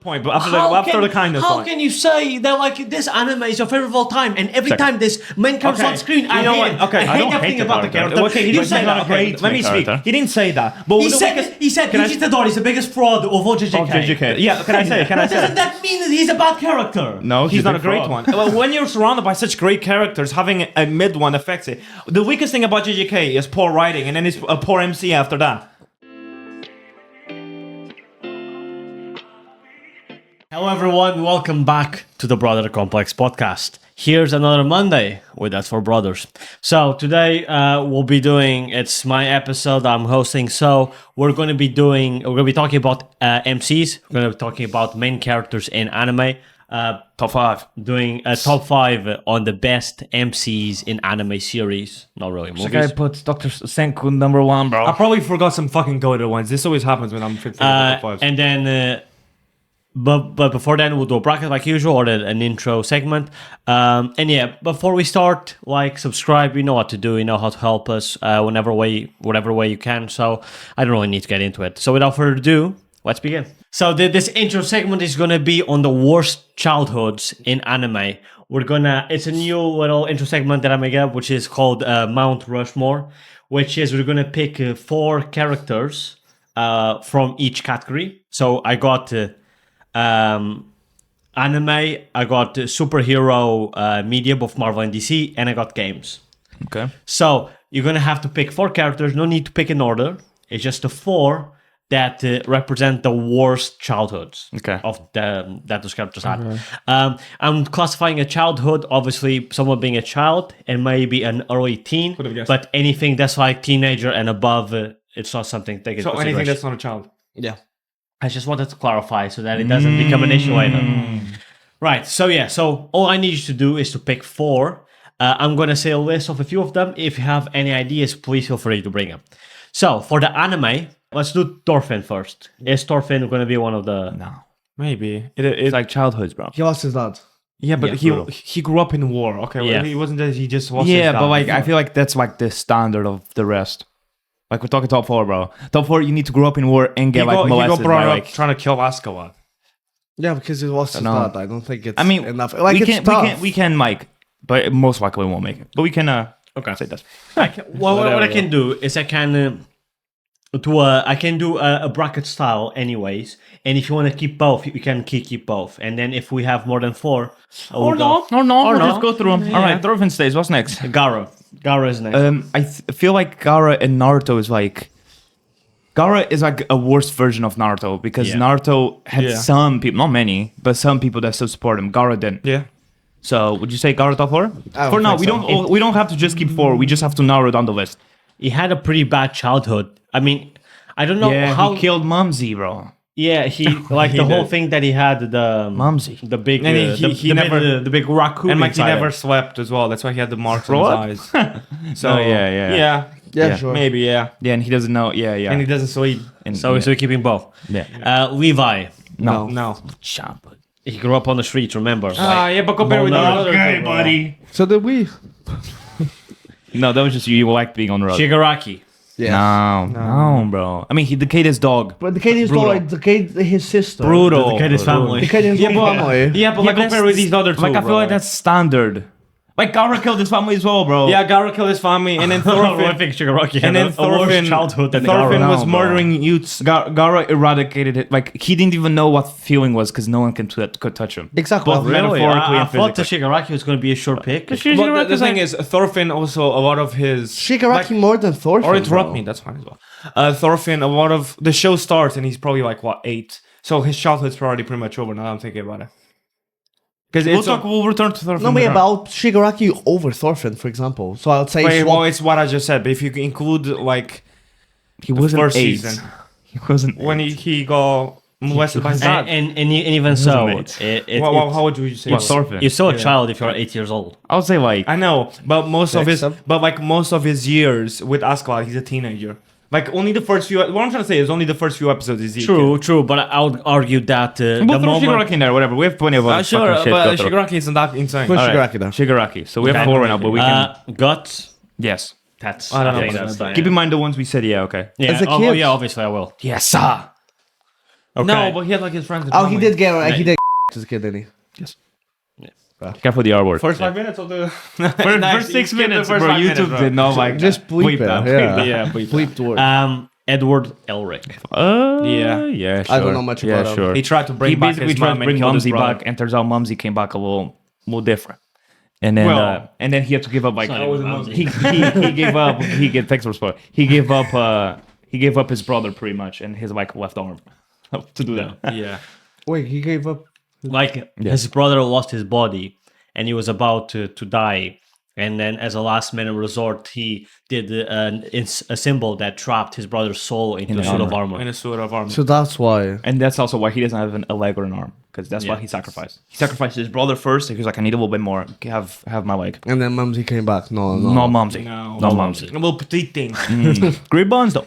point, but after the kindness How point. can you say that like this anime is your favorite of all time, and every time this main character on screen, I hate everything about the character. Okay, you say that. Let me speak. He didn't say that. But He said Yuji Itadori is the biggest fraud of all JJK. JJK. Yeah, can I say? Doesn't that mean that he's a bad character? No, he's not a great one. Well, when you're surrounded by such great characters, having a mid one affects it. The weakest thing about JJK is poor writing, and then it's a poor MC after that. Hello everyone, welcome back to the Brother Complex podcast. Here's another Monday with That's for Brothers. So today we'll be doing, it's my episode I'm hosting, so we're going to be talking about MCs, we're going to be talking about main characters in anime. Top 5. Doing a top 5 on the best MCs in anime series, not really movies. This guy puts Dr. Senku number 1, bro. I probably forgot some fucking goated ones. This always happens when I'm fixing the top 5s. And then... But before then, we'll do a bracket like usual, or an intro segment. And yeah, before we start, like, subscribe. You know what to do. You know how to help us whatever way you can. So I don't really need to get into it. So without further ado, let's begin. So this intro segment is gonna be on the worst childhoods in anime. It's a new little intro segment that I make up, which is called Mount Rushmore, which is we're gonna pick 4 characters from each category. So I got. Anime, I got superhero media, both Marvel and DC, and I got games. Okay. So you're gonna have to pick 4 characters. No need to pick in order. It's just the 4 that represent the worst childhoods of that those characters had. I'm classifying a childhood, obviously, someone being a child and maybe an early teen, but anything that's like teenager and above, it's not something taken into consideration. So anything that's not a child. Yeah. I just wanted to clarify so that it doesn't become an issue later. Right, so all I need you to do is to pick 4. I'm going to say a list of a few of them. If you have any ideas, please feel free to bring them. So, for the anime, let's do Thorfinn first. Is Thorfinn going to be one of the... No. Maybe. It's like childhoods, bro. He lost his dad. Yeah, but he grew up in war. Okay, well, he wasn't that he just lost his dad. Yeah, but like I feel like that's like the standard of the rest. Like, we're talking top 4, bro. Top 4, you need to grow up in war and get, molested he got brought by, up trying to kill Askeladd. Yeah, because he lost his dad. I don't think it's enough. Like, we can, Mike, but most likely we won't make it. But we can, say that. What I can do is I can do a bracket style anyways. And if you want to keep both, you can keep both. And then if we have more than 4... Or no, just go through them. Yeah. All right, Thorfinn stays. What's next? Gara is next. I feel like Gara and Naruto is like... Gara is like a worse version of Naruto because Naruto had some people, not many, but some people that still support him. Gara didn't. Yeah. So would you say Gara top 4? For now, we don't have to just keep 4. We just have to narrow down the list. He had a pretty bad childhood. I mean, I don't know how he killed Mumsy, bro. Yeah, he like the whole thing that he had the Mumsy, the big, and the big raccoon, and like he never slept as well. That's why he had the marks on his eyes. So yeah, sure, maybe yeah, and he doesn't know, and he doesn't sleep, and so we're keeping both. Levi, no, he grew up on the streets. Remember? But compare with Naruto, okay, buddy. So did we? No, that was just you liked being on the road. Shigaraki. Yeah. No, bro. I mean, he decayed his dog. But decayed his dog, like decayed his sister. Brutal. Decayed his family. Decayed his family. Yeah, but like compare with these other two, like I feel like that's standard. Like Gara killed his family as well, bro. Yeah, Gara killed his family, and then Thorfinn. I think Shigaraki and then Thorfinn childhood. Thorfinn was murdering youths. Gara eradicated it. Like he didn't even know what feeling was because no one could touch him. Exactly. Both metaphorically and physically. I thought the Shigaraki was going to be a sure pick. But the thing is, Thorfinn also a lot of his Shigaraki more than Thorfinn. Or interrupt me. That's fine as well. Thorfinn, a lot of the show starts and he's probably like 8. So his childhood's already pretty much over. Now I'm thinking about it. Because we'll return to Thorfinn. No, but about Shigaraki over Thorfinn, for example. So I would say... it's what I just said. But if you include, like... He wasn't first 8. Season. He wasn't when he got molested by his dad. And even so... how would you say? Thorfinn. You're still a child if you're 8 years old. I would say like... I know, but most of his years with Askeladd, he's a teenager. Like, only the first few... What I'm trying to say is only the first few episodes is True, but I would argue that the moment... Shigaraki in there, whatever. We have plenty of other sure, shit but Shigaraki isn't that insane. Put Shigaraki down. Shigaraki. So we have 4 right now, but we can... Guts? Yes. That's... I don't know. Keep in mind the ones we said, okay. Yeah, As a kid... yeah, obviously I will. Yes, sir. Okay. No, but he had like his friends. Oh, he did get he did as a kid, didn't he? Yes. Careful the R word. First 5 minutes of the First 6 minutes, bro. YouTube did not like Just bleep it. that. Yeah, Yeah, bleep bleep the word. Edward Elric. Yeah, sure. I don't know much about him. Sure. He tried to bring He back basically his tried mom to and bring killed his Mumsy brother. back, and turns out Mumsy came back a little different. And then Well, and then he had to give up like Sorry, was Mumsy. he gave up thanks for spoil. He gave up his brother pretty much and his like left arm to do that. Yeah. Wait, he gave up. Like his brother lost his body and he was about to die. And then, as a last minute resort, he did a symbol that trapped his brother's soul into a suit of armor. In a suit of armor. So that's why. And that's also why he doesn't have a leg or an arm because that's why he sacrificed. He sacrificed his brother first. He was like, I need a little bit more. Have my leg. And then Mumsy came back. No. No Mumsy. No. No Mumsy. A little petite thing. Great bones though.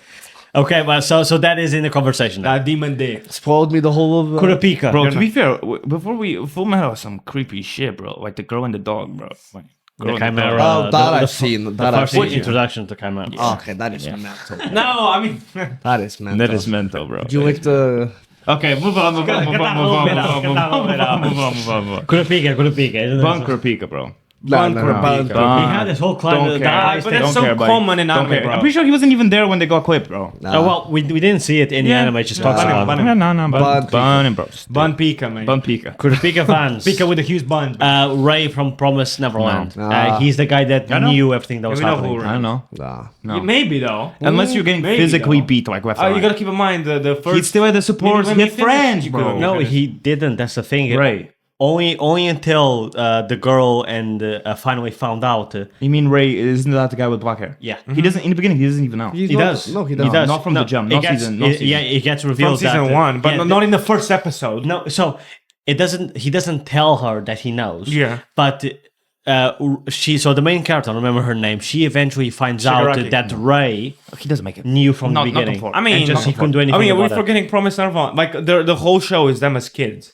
Okay, but so that is in the conversation. That demon day. Spoiled me the whole of. Kurapika. Bro, to be fair, before Full Metal was some creepy shit, bro. Like the girl and the dog, bro. Like, The girl and Chimera. Oh, that the I've seen. The That I've first seen. introduction to Chimera. Okay, that is mental. No, I mean. That is mental. That is mental, bro. Do you like the? Okay, move on. Kurapika. Bunker Pika, bro. Bunker Pika. He had this whole clan Don't of care. guys. But that- that's Don't so care, buddy. common in Don't anime, care. bro. I'm pretty sure he wasn't even there when they got clipped, bro. Nah. well, we didn't see it in the anime. It just talks about Bun it. him. No, Bun, bro. Bun Pika, man. Bun Pika. Kurapika fans. Pika with a huge bun. Ray from Promised Neverland. No. Nah. He's the guy that I know. knew everything that was we know happening. who I don't know. Nah. No. Maybe though. Unless you're getting Maybe, physically though. beat like left Oh, and you right. gotta keep in mind the first. He still had the support. When He we had finished, friends, you bro. could've- No, he didn't. That's the thing. Ray. Only until the girl and finally found out. You mean Ray? Isn't that the guy with black hair? Yeah. He doesn't. In the beginning, he doesn't even know. He's He not- does. No, he He doesn't. does. Not from the jump. It Not gets- season. Not season. Yeah, it gets from revealed season that, 1, but yeah, not in the first episode. No, so it doesn't. He doesn't tell her that he knows. Yeah. But she. So the main character, I don't remember her name. She eventually finds Shigaraki. out that Ray He doesn't make it. knew from Not the beginning. before. I mean, and just he couldn't do anything. I mean, we're about it. forgetting Promise Neverland. Like the whole show is them as kids.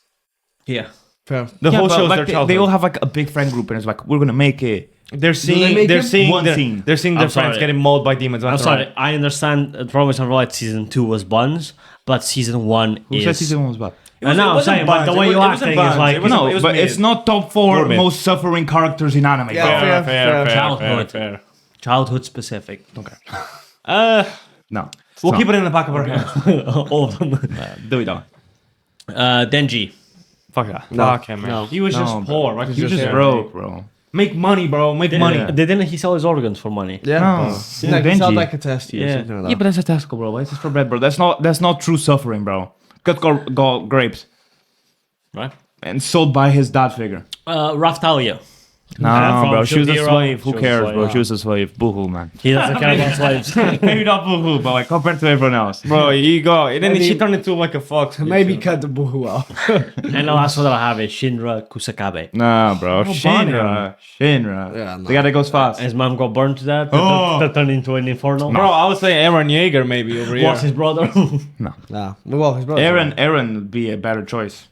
Yeah. Fair. The whole show is their they childhood. all have like a big friend group, and it's like we're gonna make it. They're seeing. make They're it? seeing. One Their, scene. they're seeing their I'm friends sorry. getting mauled by demons. I'm left and sorry. right. I understand Promise Neverland season 2 was buns, but season 1 Who is. said season 1 was bad? I know, I'm saying, but the way you acting is like It wasn't- No, it was but mid. it's not top 4 Mid. most suffering characters in anime. Yeah, bro. fair. childhood. Childhood specific. No. We'll keep it in the back of our head. All of them. Do it on. Denji. Fuck that. No. Fuck him, man. No. He was No, just bro. poor. Right? He was just broke, bro. Make money, bro. Make money. Didn't he sell his organs for money? Yeah. No. Like, he Benji. sounds like a test. Yeah. Something like that. Yeah, but that's a testicle, bro. Why is this for bread, bro? That's not true suffering, bro. Got grapes Right. and sold by his dad figure. Raftalia. No, from bro. She was a Shield Hero. slave. Who She was a cares, slave, bro? yeah. She was a slave. Boohoo, man. He doesn't care about slaves. Maybe not boohoo, but like compared to everyone else. Bro, you go. And then Maybe- she turned into like a fox. Maybe cut the boohoo out. And the last one that I have is Shinra Kusakabe. Nah, bro. Shinra. Shinra. Yeah, no. The guy that goes fast. His mom got burned to death. Oh. That turned into an infernal. Bro, I would say Aaron Yeager maybe over here. Was his brother. Nah. Well, his brother. Aaron would be a better choice.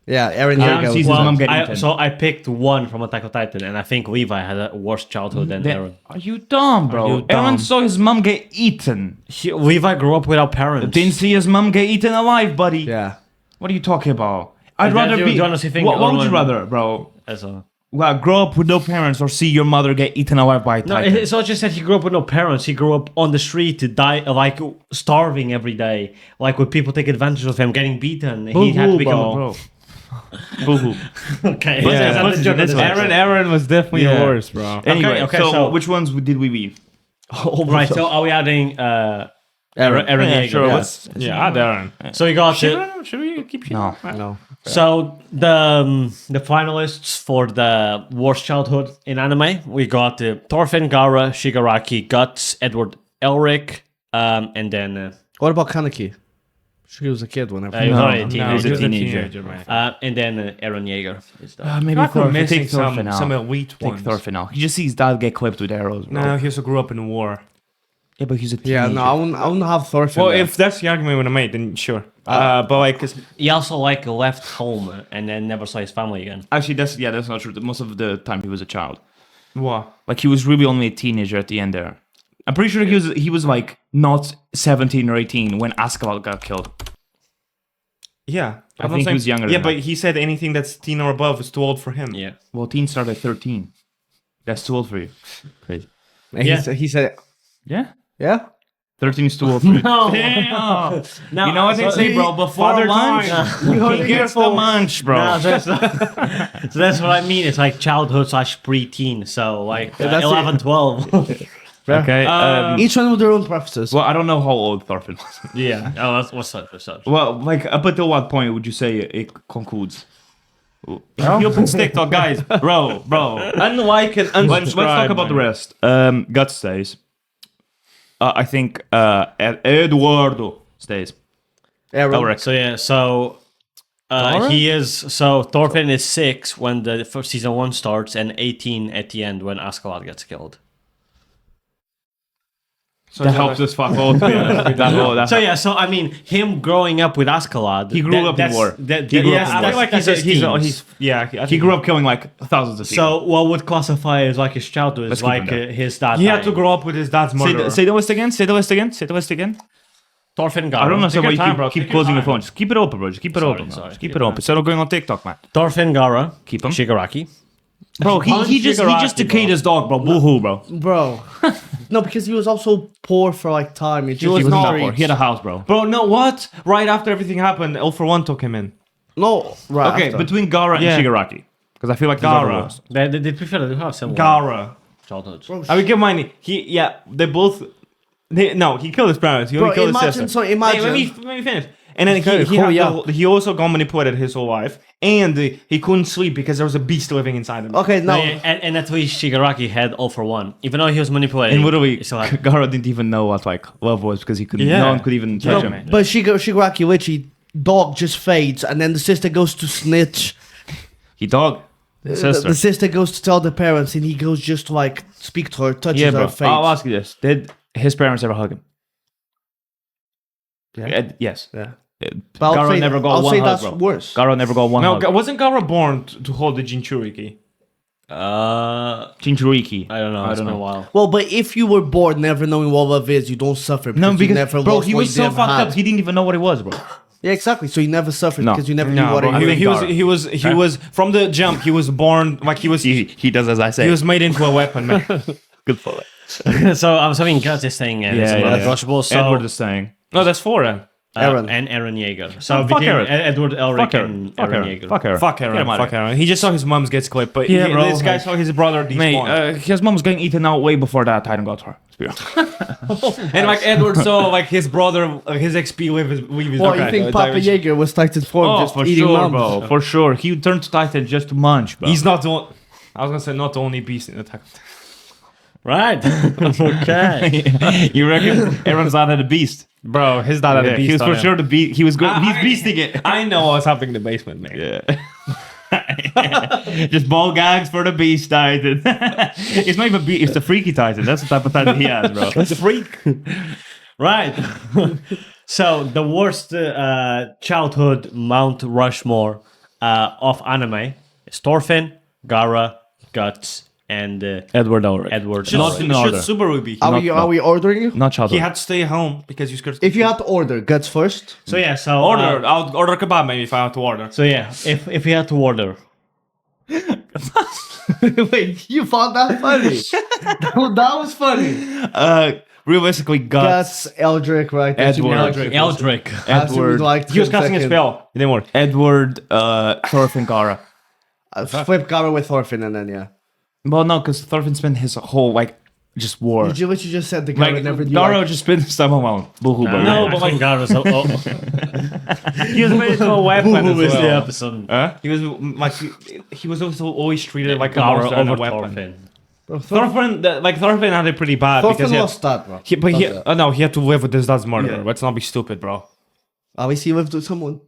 Yeah, Aaron Aaron Yeager. sees his mom get eaten. So I picked one from Attack on Titan, and I think Levi had a worse childhood than Aaron. Are you dumb, bro? you dumb? Aaron saw his mom get eaten. Levi grew up without parents. Didn't see his mom get eaten alive, buddy. Yeah. What are you talking about? I'd And rather then be. you honestly think What would you Owen- rather, bro? As a... Well, grow up with no parents or see your mother get eaten alive by a No, titan? it's not just that he grew up with no parents. He grew up on the street to die, like starving every day. Like when people take advantage of him, getting beaten. He had to become bro. Boo-hoo. Okay. Yeah, That's the joke of this episode. Aaron was definitely Yeah. worse, bro. Anyway, okay, so, so- which ones did we leave? Right. So are we adding Aaron Yeah, Yeager? sure. yeah. Let's- Yeah, add Aaron. So you got Should we keep No. No. So the finalists for the worst childhood in anime, we got Thorfinn, Gaara, Shigaraki, Guts, Edward Elric, and then What about Kaneki? She was a kid whenever. he was No, already a no, teenager. he was a teenager. man. And then Aaron Yeager. Is the, Maybe Like we're Thorfinn. missing Take Thorfinn out. some elite Take ones. Thorfinn out. He just sees dad get clipped with arrows, bro. No, he also grew up in war. Yeah, but he's a teenager. Yeah, no, I wouldn't have Thorfinn. Well, there. if that's the argument we want to make, then sure. But like, 'cause he also like left home and then never saw his family again. Actually, that's not true. Most of the time he was a child. what? Like he was really only a teenager at the end there. I'm pretty sure he was like not 17 or 18 when Askeladd got killed. Yeah. I think he was younger Yeah, than but that. he said anything that's teen or above is too old for him. Yeah. Well, teen started at 13. That's too old for you. Crazy. And Yeah. he said, Yeah. yeah. 13 is too old for you. No. Damn. No, You know what they so- say, bro? Before Father lunch, time. he gets the munch, bro. No, so that's what I mean. It's like childhood / preteen. So like that's 11, 12. Okay. Each one with their own preferences. well, I don't know how old Thorfinn was. Yeah. Oh, what's up? Well, like, up until what point would you say it concludes? He opens TikTok, guys. Bro. Unlike and unsubscribe. Let's talk about the rest. Guts stays. I think Eduardo stays. Aaron. Elric. So yeah, so he is. So Thorfinn is 6 when the first season 1 starts, and 18 at the end when Askeladd gets killed. So that helps us fuck all. So yeah, so I mean, him growing up with Askeladd, He grew up in war. He grew up in I war. feel like He grew up killing like thousands of people. So what would classify as like his childhood Let's is keep like him his dad. He had to dying. grow up with his dad's murderer. Say the list again. Say the list again. Thorfinn Gara. I don't know Take why your you time, bro. keep Take closing your your phone. Just keep it open, bro. Just keep it open. Bro. sorry. Just keep it open. Instead of going on TikTok, man. Thorfinn Gara. Keep him. Shigaraki. Bro, he just Shigaraki, decayed bro. his dog, bro. Boo-hoo, bro. Bro. No, because he was also poor for like time. He He was not streets. poor. He had a house, bro. Bro, no, what? Right after everything happened, All for One took him in. No, right. Okay, after. between Gara Yeah. and Shigaraki. Because I feel like Gara. They prefer to have similar Gara. childhoods. I would give mine. They both. No, he killed his parents. He only Bro, killed his imagine, sister. so imagine. Hey, let me finish. And then Okay, he, hurry had up. he also got manipulated his whole life, and he couldn't sleep because there was a beast living inside him. Okay, No, no. and that's why Shigaraki had all for one. Even though he was manipulating. And literally, he still had- Gara didn't even know what like love was because he couldn't. Yeah. No one could even touch him. But Shigaraki literally, dog just fades, and then the sister goes to snitch. He dog. Sister. The sister goes to tell the parents, and he goes just to like speak to her, touches Yeah, her bro. face. I'll ask you this: did his parents ever hug him? Yeah. Yes. Yeah. Uh, But I'll Gara say- never got I'll one say hug, that's bro. worse. Gara never got one No, hug. wasn't Gara born to hold the Jinchuriki? Jinchuriki. I don't know. I It's don't been a know. while. Well, but if you were born never knowing what love is, you don't suffer. No, you because never bro, lost he what was you so never fucked had. up. He didn't even know what it was, bro. Yeah, exactly. So you never suffered No. because you never knew what bro, it was. he was Gara. he was from the jump. He was born like he was does as I say. he was made into a weapon, man. good for it. So I was having Gus is saying it's non-negotiable. So Edward is saying. No, that's four. Then. Aaron. and Aaron Yeager. So Fuck between Aaron. Edward Elric Fuck and Aaron. Fuck Aaron Aaron. Yeager. Fuck Aaron. Fuck Get him Aaron. out of Fuck Aaron. He just saw his mom's gets clipped, but Yeah, bro, this guy like- saw his brother Mate, despawn. his mom was getting eaten out way before that Titan got her. And like Edward saw like his brother, his XP leave his Well, you think Papa direction. Jaeger was Titan form Oh, just for eating sure, mums? bro. For sure. He turned to Titan just to munch, bro. He's not the. I was gonna say not the only beast in Attack. Right. Okay. You reckon? Aaron's out of the beast. Bro, his dad had a beast. He was on for him. sure the beast. He was good. He's I- beasting it. I know what's happening in the basement, man. Yeah. Just ball gags for the beast Titan. It's not even beast. It's the freaky Titan. That's the type of Titan he has, bro. It's a freak. Right. So the worst childhood Mount Rushmore of anime is Thorfinn, Gara, Guts, and Edward Elric. Edward. Not Elric. in order. Subaru be. Are we ordering you? Not childhood. He had to stay home because you scared. If you had to order, Guts first. So yeah. So order, I'll order kebab maybe if I have to order. So yeah, if you had to order, Wait, you found that funny? that was funny. Realistically, Guts. Guts, Eldrick, right? That's Edward. Eldrick. Eldrick. As you would Edward. like He was 10 casting a seconds. spell. It didn't work. Edward, Thorfinn, Gara. Flip Gara with Thorfinn and then yeah. Well, no, because Thorfinn spent his whole, just war. Did you what you just said? The Gara Like, never knew. Gara like- just spent his time alone. Boo-hoo, bro. No, I but think like- Gara's He was made into a weapon as Who is the well. episode? Huh? He was like he was also always treated like a Gara monster and a over weapon. Thorfinn. Bro, Thorfinn had it pretty bad Thorfinn because he had, lost that, bro. but he That's it. no he had to live with his dad's murderer. Yeah. Let's not be stupid, bro. Obviously, he lived with someone.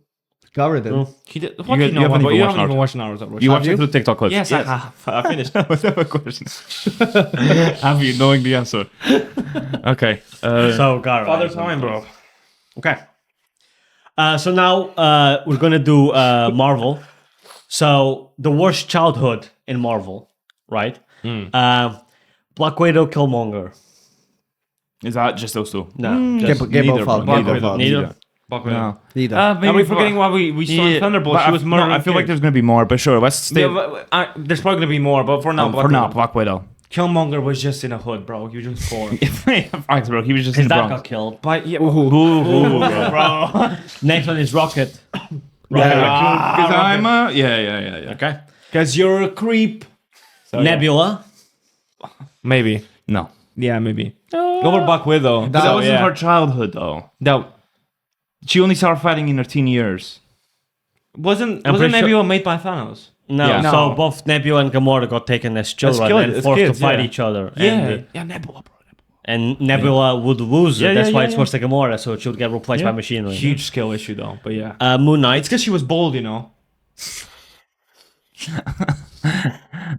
Gara did. No. He did. You What do you know? haven't About, even you watched haven't even Naruto. watched Naruto. You watched you? it through TikTok clips. Yes, I finished. What's that question? Have you knowing the answer? Okay. So Gara. Father time, bro. Okay. So now we're gonna do Marvel. So the worst childhood in Marvel, right? Black Widow, Killmonger. Is that just those two? No, just Get neither, both out. bro. Get both out. Neither. Black Widow. No. Neither. Maybe Are we forgetting why we saw in Thunderbolt? but She was murdering. I feel like there's gonna be more, but sure, let's stay. There's probably gonna be more, but for now, for now, Black Widow. Killmonger was just in a hood, bro. He was just poor. Facts, bro. He was just His in the dad Bronx. got killed. But yeah, Bro. Next one is Rocket. Because I'm yeah. Okay. because you're a creep. So, Nebula. maybe. No. Yeah, maybe. Go for Black Widow. But that wasn't her childhood, though. That She only started fighting in her teen years. wasn't I'm pretty Nebula made by Thanos? No, Yeah. so No. both Nebula and Gamora got taken as children kids, and forced kids, to fight yeah. each other. Yeah, Nebula, bro. And Nebula would lose. Yeah, That's yeah, why yeah, it's yeah. forced to Gamora, so she would get replaced by machinery. Huge skill issue though, but yeah. Moon Knight. It's because she was bold, you know.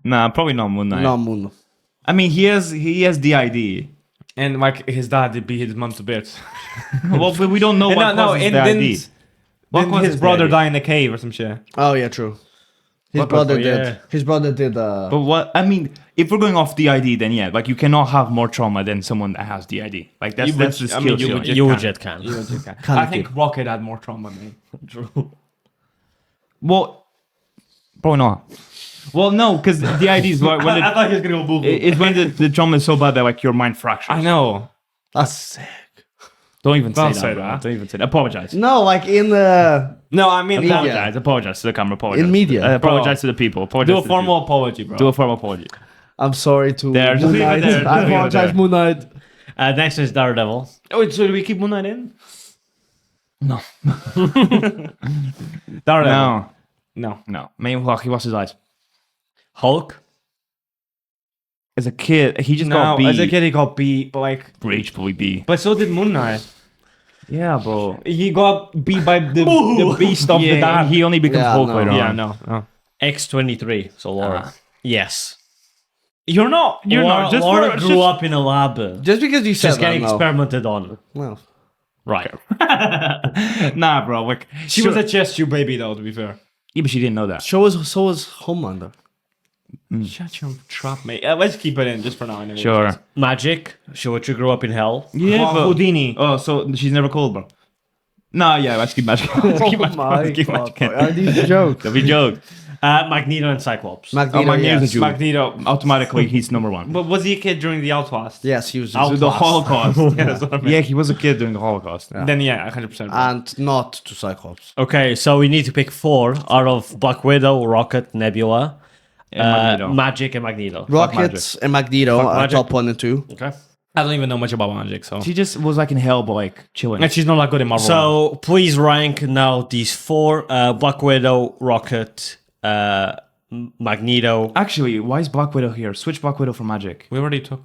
Nah, probably not Moon Knight. No, Moon. I mean, he has DID. And like his dad did beat his mom to bits. Well, but we don't know what causes and DID. What didn't causes his brother DID? die in the cave or some shit? Oh yeah, true. His What brother the- did. yeah. His brother did. But what I mean, if we're going off DID, then yeah, like you cannot have more trauma than someone that has DID. Like that's the skill. I mean, ceiling. legit You can. legit can. I think Rocket had more trauma than me. Well, probably not. Well, no, because DID is when I thought he was gonna go boo. it's when the trauma is so bad that like your mind fractures. I know. That's sick. Don't even say Don't that. say bro. that. Don't even say that. Apologize. No, like in No, I mean, Media. Apologize. Apologize to the camera. Apologize. In media. Apologize to the people. Apologize do a to the formal apology, bro. people. Do a formal apology. I'm sorry to There, just Moon leave it Knight. there, just I leave it apologize, there. Moon Knight. Next is Daredevil. Oh, so do we keep Moon Knight in? No. Daredevil. No. No. Man, look, he lost his eyes. Hulk. As a kid, he just No, got beat. as a kid he got beat, but like, Rage Boy B. but so did Moon Knight. Yeah, bro. He got beat by the beast of the Yeah, dark. he only becomes Yeah, Hulk no. later on. Yeah, no. X-23. So Laura. Yes. You're not. You're Laura, not. Just Laura for, grew just, up in a lab. Just because you said Just that, getting no. experimented on. Well, Right. Nah, bro. Like She was a chest tube baby, though. To be fair. yeah, but she didn't know that. so was Homelander. Shut your trap, mate. Let's keep it in just for now. Anyway. Sure. Magic. She grew up in hell. Yeah, Oh, but Houdini. oh, so she's never cold, bro. Nah, yeah, let's keep magic. Let's keep magic. Let's keep magic. Are these jokes? That'd be joke. Magneto and Cyclops. Magneto, Magneto's yes. a Jew. Magneto. Automatically, he's number one. But was he a kid during the Outlast? Yes, he was. So the Holocaust. Yeah, that's what I meant. Yeah, he was a kid during the Holocaust. Then yeah, 100%. And not to Cyclops. Okay, so we need to pick 4 out of Black Widow, Rocket, Nebula, And Magneto. Magic, and Magneto. Rockets and Magneto are Magic. top 1 and 2. Okay. I don't even know much about Magic, so. She just was like in hell, but like chilling. And she's not that good in Marvel. So please rank now these 4: Black Widow, Rocket, Magneto. Actually, why is Black Widow here? Switch Black Widow for magic. we already took.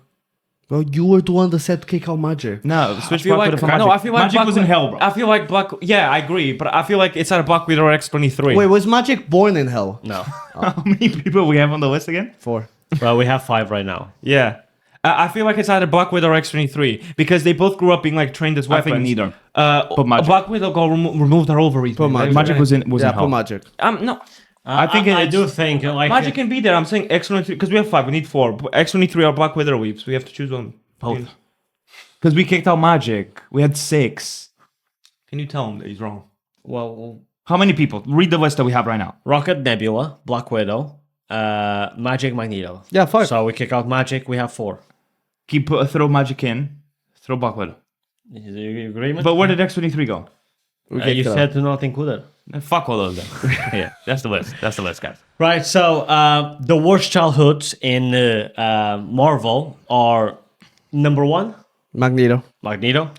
Well, you were the one that said kick out Magic. No, switch I feel Black like Widow for magic. no, I feel like magic Black was in hell, bro. I feel like Black. Yeah, I agree, but I feel like it's either Black Widow or X-23. Wait, was Magic born in hell? No. How many people we have on the list again? 4. Well, we have 5 right now. Yeah. I feel like it's either Black Widow or X-23 because they both grew up being like trained as I weapons. think neither. But Magic. Black Widow got removed her ovaries. Put man. Magic. Magic was in Yeah, hell. put Magic. No. I think I it's- do think like Magic can be there. I'm saying X-23 because we have 5. We need 4. X-23 or Black Widow weeps. We have to choose one. Both. Because we kicked out magic. We had 6. Can you tell him that he's wrong? well, How many people? Read the list that we have right now. Rocket, Nebula, Black Widow, Magic, Magneto. Yeah, 5. So we kick out Magic. We have 4. Throw magic in. Throw Black Widow. Is there agreement? But where did X-23 go? You said to not include it. Fuck all those then. Yeah, that's the list. That's the list, guys. Right. So the worst childhoods in Marvel are number 1, Magneto. Magneto.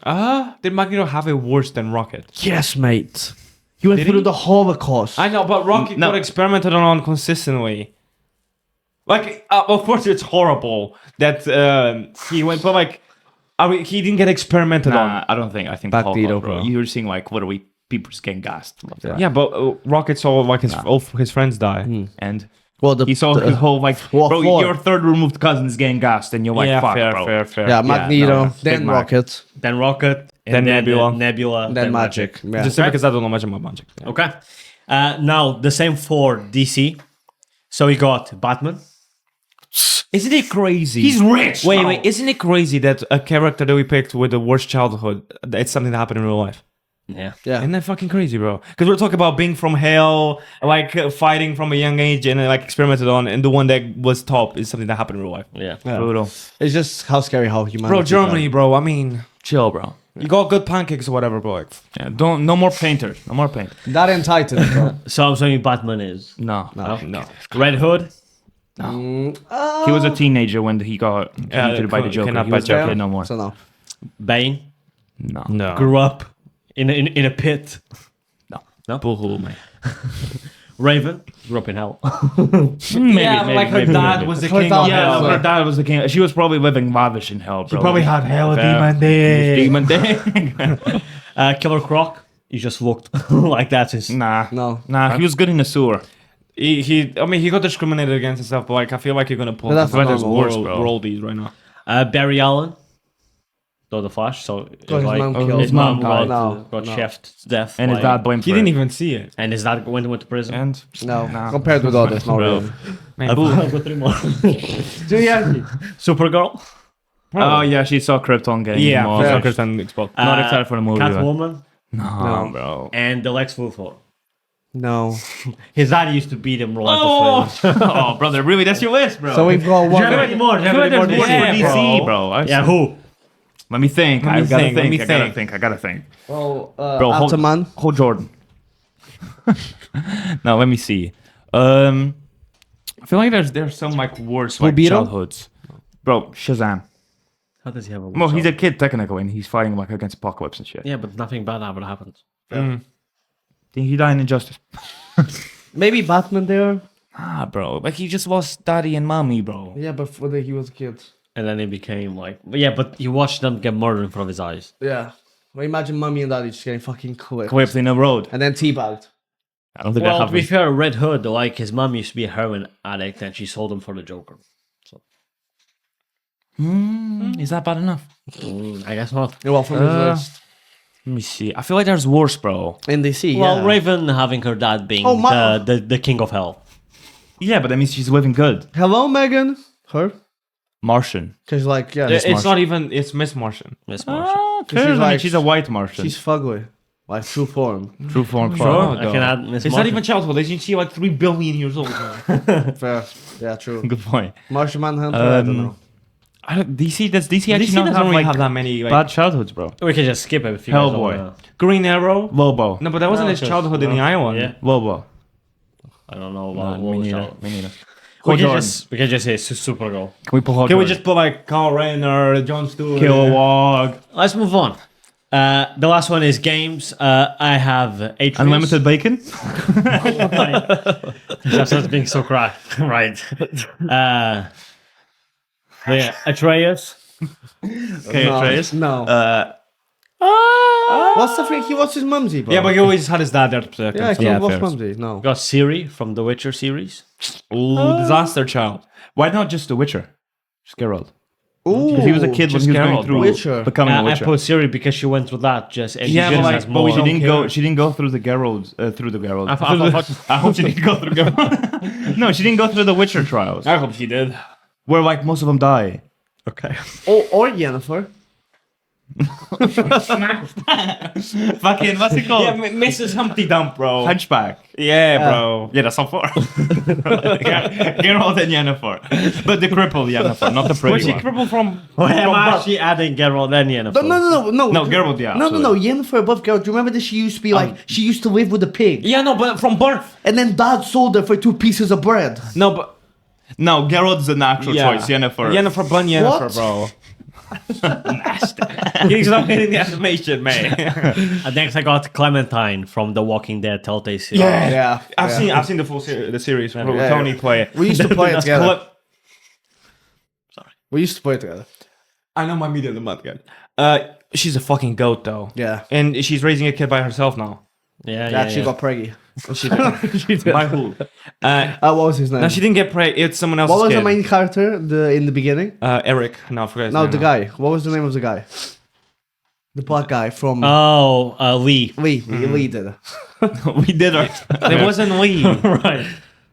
Did Magneto have it worse than Rocket? Yes, mate. You went Did through he? the Holocaust. I know, but Rocket No. got experimented on consistently. Like, of course, it's horrible that he went, but like, he didn't get experimented Nah, on. I don't think. I think Magneto, Holocaust, bro. You're seeing like literally people just getting gassed. Yeah, but Rocket saw like all his friends die. And Well, he saw his whole like, Well, bro, 4. your third removed cousin is getting gassed, and you're like, yeah, fuck, fair, bro. fair. yeah, Magneto, no, then Big Mac. Rocket, Then Rocket. Then and Nebula. Nebula. then Magic. Yeah. Just because I don't know much about Magic. Yeah. Okay. Now the same for DC. So we got Batman. Isn't it crazy? He's rich. Wait, bro. isn't it crazy that a character that we picked with the worst childhood, it's something that happened in real life? Yeah. Yeah. Isn't that fucking crazy, bro? Because we're talking about being from hell, like fighting from a young age, and like experimented on, and the one that was top is something that happened in real life. Yeah. Brutal. It's just how scary how humanity. Bro, Germany, bro. I mean, Chill, bro. you got good pancakes or whatever, bro. Like, Yeah, no more painters. No more paint. That and Titan, bro. So I'm saying Batman is No. no. Red Hood. He was a teenager when he got defeated by the Joker. cannot He by was Joker. okay, no more. So no. Bane No. No. grew up in a pit. Boo-hoo, man. Raven grew up in hell. Maybe, Yeah, maybe, like her maybe, dad maybe. was the Her king dad of was- hell. Yeah, her dad was the king. She was probably living lavish in hell, bro. Probably had hell Yeah. demon day. Demon day. Killer Croc. He just looked like that since. Nah. No. Nah, he was good in the sewer. I mean, he got discriminated against and stuff, but like, I feel like you're gonna pull But that's some not normal, world, bro. worldies right now. Barry Allen. Though the Flash, so it's his like mom killed his him. mom No, got no. chefed to death. And his by- dad blamed He for didn't it. even see it. and his dad went to prison. And No. Nah. Compared with others, not really. Man, I've boo. got 3 more. Yeah. Supergirl. oh yeah, she saw Krypton getting Yeah, demolished. Soccer Stand Xbox. Not excited for the movie. but- Catwoman No, bro. and the Lex Luthor. No. His dad used to beat him right Oh, brother, really? That's your list, bro. So we've got one. Do you have any more? Do you have any more There's more DC? for DC, bro. Yeah, who? Let me think. Let me I gotta think, let think. me I gotta think. think. I gotta think. Well, Bro, hold, Afterman. hold Jordan. No, let me see. I feel like there's some like worse like Beetle? childhoods. Bro, Shazam. How does he have a Well, he's a kid technically, and he's fighting like against apocalypse and shit. Yeah, but nothing bad ever happened. Think he died in Injustice. Maybe Batman there. Ah, bro, like he just lost daddy and mommy, bro. Yeah, but for he was a kid. And then he became like, yeah, but he watched them get murdered in front of his eyes. Yeah. Well, imagine mommy and daddy just getting fucking clipped. Clipped in the road. And then teabagged. I don't think Well, that to be happened. fair, Red Hood, like his mom used to be a heroin addict and she sold him for the Joker. Is that bad enough? I guess not. Yeah, well, from his list. Let me see. I feel like there's worse, bro. In DC, Well, yeah. Raven having her dad being Oh, Ma- the king of hell. Yeah, but that means she's living good. Hello, Megan. Her? Martian. Because, like, yeah. It's not even. It's Miss Martian. Miss Martial. Ah, She's she's, like- she's a white Martian. She's fugly. Like, true form. true form. Sure. I can add Miss It's Martial. not even childhood. Isn't she like 3 billion years old? Man? Fair. Yeah, true. Good point. Martian Manhunter, I don't know. DC actually DC not doesn't have really like have that many. Like, bad childhoods, bro. We can just skip it if you guys don't Hellboy. wanna- Green Arrow. Lobo. No, but that wasn't No, his just- childhood in the no. island. Yeah, Lobo. I don't know No, about me what was neither. that. Me neither. We Hold can Jordan. just say Supergirl. Can we pull Hot Can we Jordan? just put like Carl Reiner, John Stewart? Kilowog? Let's move on. The last one is games. I have Atreus. Unlimited bacon? That's just being so cracked. Right. Yeah, Atreus. Okay, No. Atreus. No. What's the freak? He watched his mumsy, bro. Yeah, but he always had his dad there to protect him. Yeah, so- he Yeah, watched fair. mumsy. No. Got Ciri from the Witcher series. Ooh, disaster child. Why not just The Witcher? Just Geralt. Ooh. Because he was a kid when just he was going Geralt, through Witcher. becoming a I Witcher. put Ciri because she went through that. Just and Yeah, she but just like- has but more. we She don't didn't care. go. She didn't go through the Geralt. Through the Geralt. I I hope she didn't go through Geralt. No, she didn't go through the Witcher trials, I hope he did. where like most of them die. Okay. Or Yennefer. Fucking what's it called? Yeah, Mrs. Humpty Dump, bro. Hunchback. Yeah, bro. Yeah, that's not far. Geralt and Yennefer, but the crippled Yennefer, not the Was pretty she one. crippled from? I'm from birth? actually adding Geralt and Yennefer. No. No, Geralt, yeah. No. Yennefer above Geralt. Do you remember that she used to be like, she used to live with a pig, Yeah, no, but from birth. and then Dad sold her for 2 pieces of bread. No, but No, Geralt's an actual choice. Yennefer. Yennefer Bun Yennefer, What? bro. He's not getting the animation, man. And next I got Clementine from the Walking Dead Telltale series. Yeah. I've seen the full the series. Bro. Yeah. Tony play it. We used to play it together. Clip- We used to play it together. I know my media of the month, guys. She's a fucking goat, though. Yeah. And she's raising a kid by herself now. Yeah, She got preggy. By who? What was his name? No, she didn't get pregnant. It's someone else's What was kid. the main character in the beginning? Eric. No, I forgot his No, name the now. guy. What was the name of the guy? The black guy from Oh, Lee. Lee. Lee did it. we did our. It wasn't Lee. Right.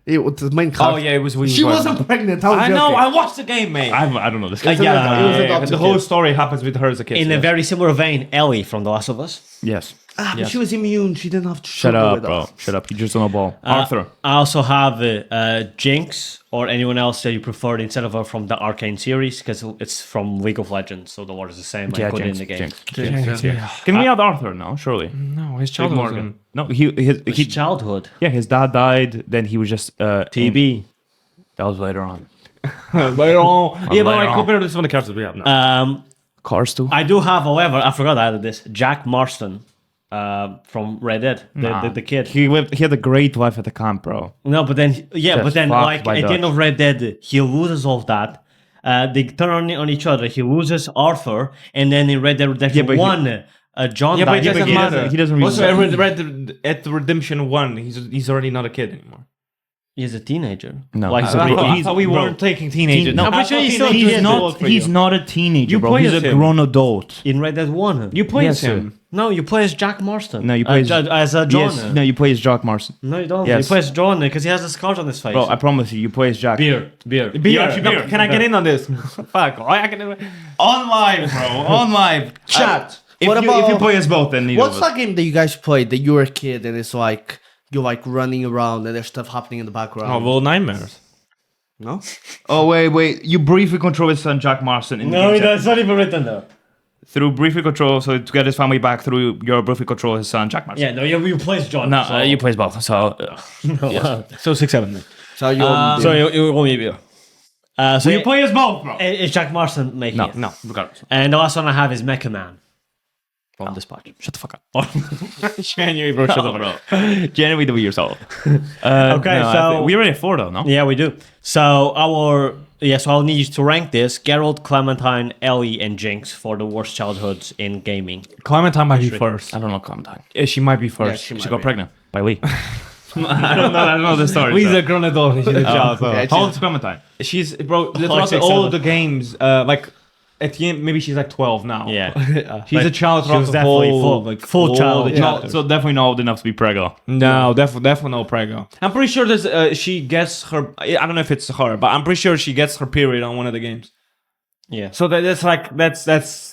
It was the main Oh, character. yeah, it was Lee. She wasn't pregnant. I, was I know. joking. I watched the game, mate. I don't know this guy. It's a- yeah, it was yeah, adopted the whole kid. story happens with her as a kid. In a very similar vein, Ellie from The Last of Us. Yes. But she was immune. She didn't have to Shut struggle up, with bro. us. Shut up. You just don't know ball. Arthur. I also have Jinx or anyone else that you preferred instead of her from the Arcane series because it's from League of Legends, so the word is the same. Yeah, I put it in Jinx, the game. Jinx. Can we add Arthur now? Surely. No, his Big childhood. Morgan. No, he Childhood. yeah, his dad died. Then he was just TB. That was later on. Later on. Yeah, but later like on. compared to some of the characters we have now. Cars too. I do have, however, I forgot I added this. Jack Marston from Red Dead, the kid. He had a great life at the camp, bro. No, but then Just fucked like by at the end Dutch. of Red Dead, he loses all of that. They turn on each other. He loses Arthur, and then in Red Dead Redemption but he- 1, John Yeah, but it dies. doesn't he matter. doesn't- he doesn't Also, reason- at Redemption 1, he's already not a kid anymore. He's a teenager. No. like I Sabrina. thought- we bro. weren't taking teenagers. I'm pretty sure he's still He's teenager. not. He's not a teenager, You bro. play He's a as him. grown adult. in Red Dead 1. You play Yes, as him. sir. No, you play as Jack Marston. No, you play as a John. Yes. No, you play as Jock Marston. No, you don't. Yes. You play as John because he has a scar on his face. Bro, I promise you promise as Jack. beer. Beer. actually No, beer. can I get in on this? Fuck. I can. On live, bro. On live. Chat. If What you, if you about- play as both, then neither What's of us. that game that you guys played that you were a kid and it's like you're like running around and there's stuff happening in the background? Oh, well, nightmares. No? Oh wait. You briefly control his son Jack Marston in the game chat. not even written there. Through briefly control, so to get his family back through your briefly control his son Jack Marston. Yeah, no, you play as John. No, so. you play as both. So So 6-7. So you So you owe me beer. So you play as both, bro. is Jack Marston making it? No, regardless. And the last one I have is Mecha Man from Dispatch. Shut the fuck up. January, bro. Shut up, bro. January to be yourself. Okay, so- we already have 4 though, no? Yeah, we do. So so I'll need you to rank this: Geralt, Clementine, Ellie, and Jinx for the worst childhoods in gaming. Clementine might be first. I don't know Clementine. She might be first. she She might got be. pregnant by Lee. I don't know the story. He's so. a grown adult. She's a child. so. okay. How old is Clementine? She's bro. Like Throughout 6, all 7. of the games, like at the end, maybe she's like 12 now. Yeah. She's a child she throughout was the definitely whole, full all child. the Yeah. chapters. So definitely not old enough to be preggo. No, definitely no prego. I'm pretty sure there's she gets her. I don't know if it's her, but I'm pretty sure she gets her period on one of the games. Yeah. So that's like that's.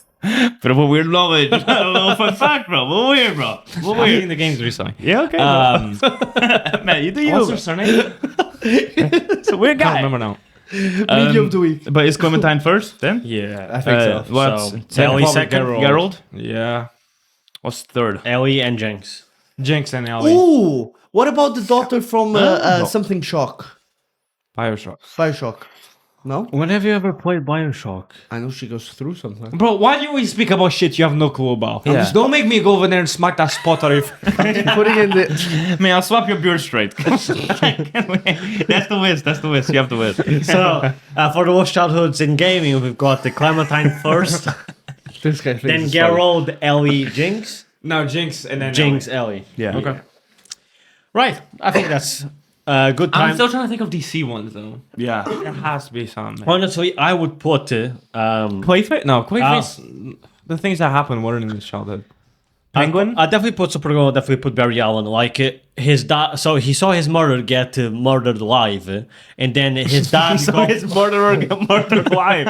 Bit of a weird knowledge. A little fun fact, bro. We're weird, bro. We're playing the games recently. Yeah, okay. Man, you do you. What's her surname? It's a weird I guy. don't remember now. Medium to weak. But is Clementine first then? Yeah, I think so. What's So, Ellie probably second, Geralt. Geralt? Yeah, What's third? Ellie and Jinx. Jinx and Ellie. Ooh, what about the daughter from No. something Shock? Bioshock. Bioshock. No? When have you ever played Bioshock? I know she goes through something. Bro, why do you always speak about shit you have no clue about? Yeah. Just don't make me go over there and smack that spot out of Putting in the Man, I'll swap your beard straight. That's the whiz. That's the whiz. You have to whiz. So, for the worst childhoods in gaming, we've got the Clementine first, this guy thinks then it's funny. Geralt, Ellie, Jinx, No, Jinx and then Jinx, Ellie. Yeah. Okay. Right. I think that's a good time. I'm still trying to think of DC ones though. Yeah. There has to be some. Honestly, I would put Clayface? No, Clayface. The things that happened weren't in his childhood. Penguin? I definitely put Supergirl. Definitely put Barry Allen. Like his dad. So he saw his mother get murdered alive, and then his dad. So his murderer got murdered alive.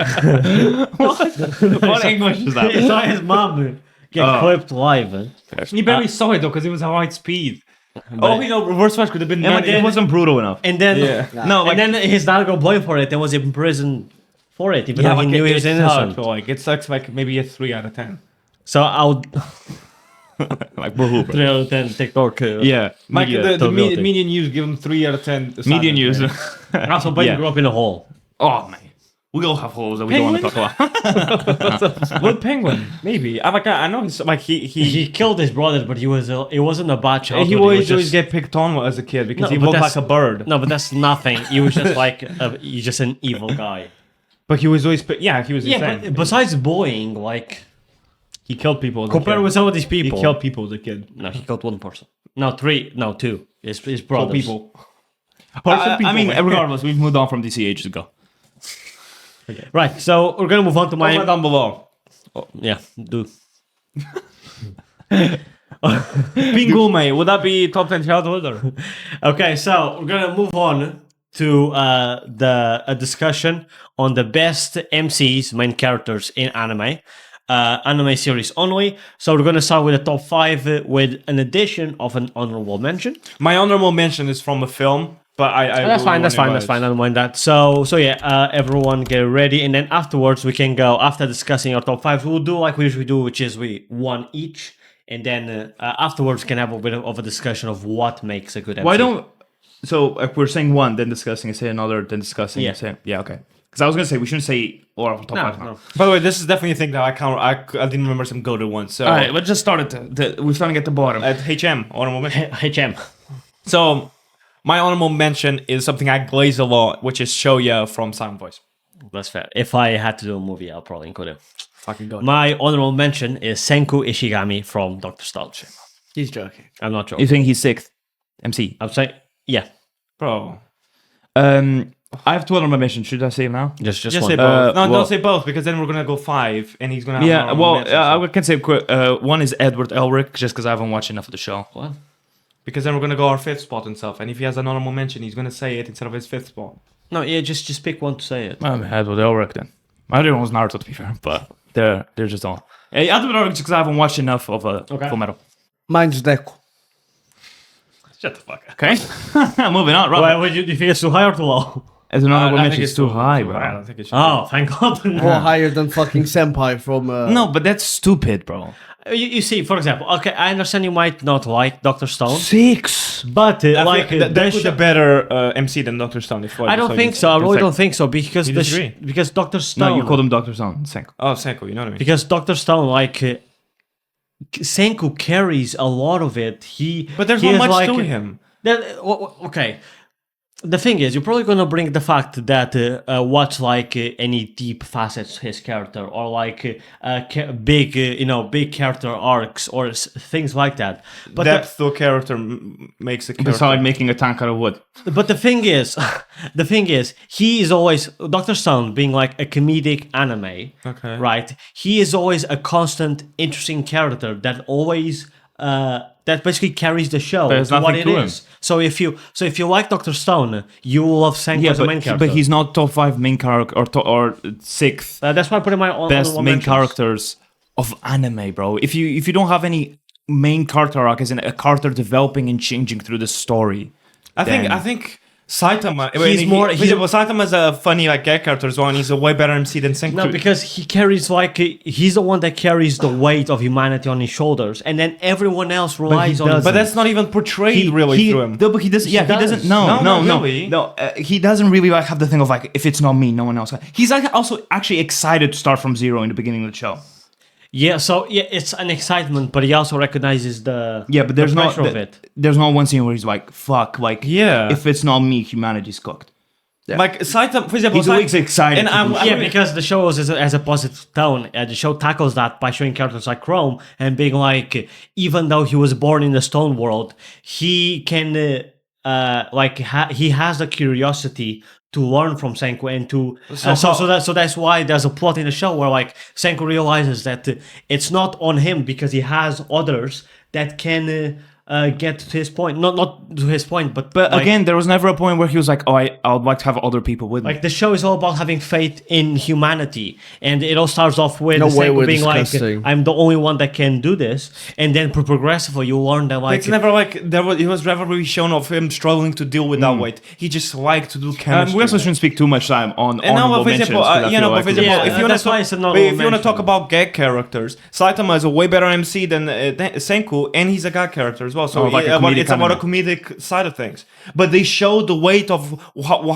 What English is he that? saw his mom get clipped alive. You barely saw it though because it was at light speed. Oh, you know, reverse flash could have been. Yeah, but it wasn't brutal enough. And then, Yeah. No, like and then his dad got blamed for it and was in prison for it, even though he knew he was innocent. Like it sucks. Like maybe a 3 out of 10. So I'll like boohoo, bro. 3 out of 10 TikTok. Yeah. Like media. the Tobyota. media news give him 3 out of 10. Media news. Also, but Yeah. he grew up in a hole. Oh man, we all have holes that we don't want to talk about. What penguin? Maybe. I know he's like He killed his brother, but it wasn't a bad childhood. he it always was just- get picked on as a kid because No, he but looked that's- like a bird. No, but that's nothing. He was just like he's just an evil guy. But he was always he was Yeah, insane. but besides bullying, like he killed people. As a compared kid. with some of these he people, killed people as a kid. no, he killed one person. No, 3. No, 2. His Killed brothers. people. I mean, regardless, we've moved on from DC ages ago. Right. So we're gonna move on to my. Comment down below. Yeah, do. Pingume, would that be top 10 childhood or? Okay, so we're gonna move on to a discussion on the best MCs, main characters in anime. anime series only. So we're going to start with the top 5 with an addition of an honorable mention. My honorable mention is from a film, but I That's fine. I don't mind that. So yeah, everyone get ready, and then afterwards we can go. After discussing our top 5, we'll do like we usually do, which is we one each, and then afterwards we can have a bit of a discussion of what makes a good MC. Why don't? So if we're saying one, then discussing, say another, then discussing. Yeah. Say, yeah, okay. Because I was gonna say we shouldn't say or top 5 now. No. By the way, this is definitely a thing that I didn't remember some go-to ones. So All right, let's just start we're starting at the bottom. at HM, honorable mention. HM. So my honorable mention is something I glaze a lot, which is Shoya from Silent Voice. That's fair. If I had to do a movie, I'll probably include it. Fucking go. My honorable mention is Senku Ishigami from Dr. Stone. He's joking. I'm not joking. You think he's 6th MC? I'm saying, yeah, Bro. I have 2 honorable mentions. Should I say them now? just Just one. say both. No, well- don't say both, because then we're gonna go 5, and he's gonna have Yeah, honorable well, mentions, so- I can say quick. One is Edward Elric, just because I haven't watched enough of the show. What? because then we're gonna go our 5th spot and stuff, and if he has an honorable mention, he's gonna say it instead of his 5th spot. No, yeah, just pick one to say it. Edward Elric then. My other one was Naruto, to be fair, but they're just all. Edward Elric, just because I haven't watched enough of Full Metal. Mine's Deku. Shut the fuck up. Okay, moving on. Why Robert. would you think it's too high or too low? As an honorable I mention, think it's too high, bro. I don't think it should. Oh, thank God. More higher than fucking Senpai from... No, but that's stupid, bro. You see, for example, okay, I understand you might not like Dr. Stone, 6. but like that was a better MC than Dr. Stone. I don't think so. I really don't think so because You disagree? because Dr. Stone. No, you called him Dr. Stone. Senku. Oh, Senku, you know what I mean? Because Dr. Stone, like Senku carries a lot of it. But there's he not is much like, to him. Okay. The thing is, you're probably gonna bring the fact that watch like any deep facets to his character or like big, big character arcs or things like that. But Depth to a character makes a character. It's like making a tank out of wood. But the thing is, he is always Dr. Stone being like a comedic anime, Okay. right? He is always a constant, interesting character that always that basically carries the show There's to what nothing it to him. is. So if you like Dr. Stone, you will love Senku as a main character. but he's not top 5 main character or 6th That's why I put in my own best main characters of anime, bro. If you don't have any main character arc as in a character developing and changing through the story, I then- think Saitama. Saitama is a funny like gay character as well, and he's a way better MC than Senku. No, because he carries he's the one that carries the weight of humanity on his shoulders, and then everyone else relies on. doesn't. but that's not even portrayed really through him. No, but he doesn't. Yeah, he does. doesn't. No, No, no, not really. no. He doesn't really like have the thing of like if it's not me, no one else. He's like also actually excited to start from zero in the beginning of the show. Yeah, so it's an excitement, but he also recognizes the But there's the not pressure of it. There's not one scene where he's like, "Fuck!" Like, Yeah. if it's not me, humanity's cooked. Like Saitama, for example, He's always excited. and to do I Yeah, mean- because the show has a positive tone. The show tackles that by showing characters like Chrome and being like, even though he was born in the stone world, he can he has the curiosity to learn from Senku and to so that's why there's a plot in the show where like Senku realizes that it's not on him because he has others that can get to his point, not to his point, but like, again, there was never a point where he was like, "Oh, I would like to have other people with me." like the show is all about having faith in humanity, and it all starts off with No way Senku we're being like, discussing. "I'm the only one that can do this," and then progressively you learn that like it's never like it was never really shown of him struggling to deal with that weight. He just liked to do chemistry. we also shouldn't speak too much time on And now, honorable for mentions. example, 'cause I feel like for we- example, Yeah, if you want that's to why talk, it's an honorable if you want to talk mention. about gag characters, Saitama is a way better MC than Senku, and he's a gag character as well. So like a comedic it's about a anime. comedic side of things. But they show the weight of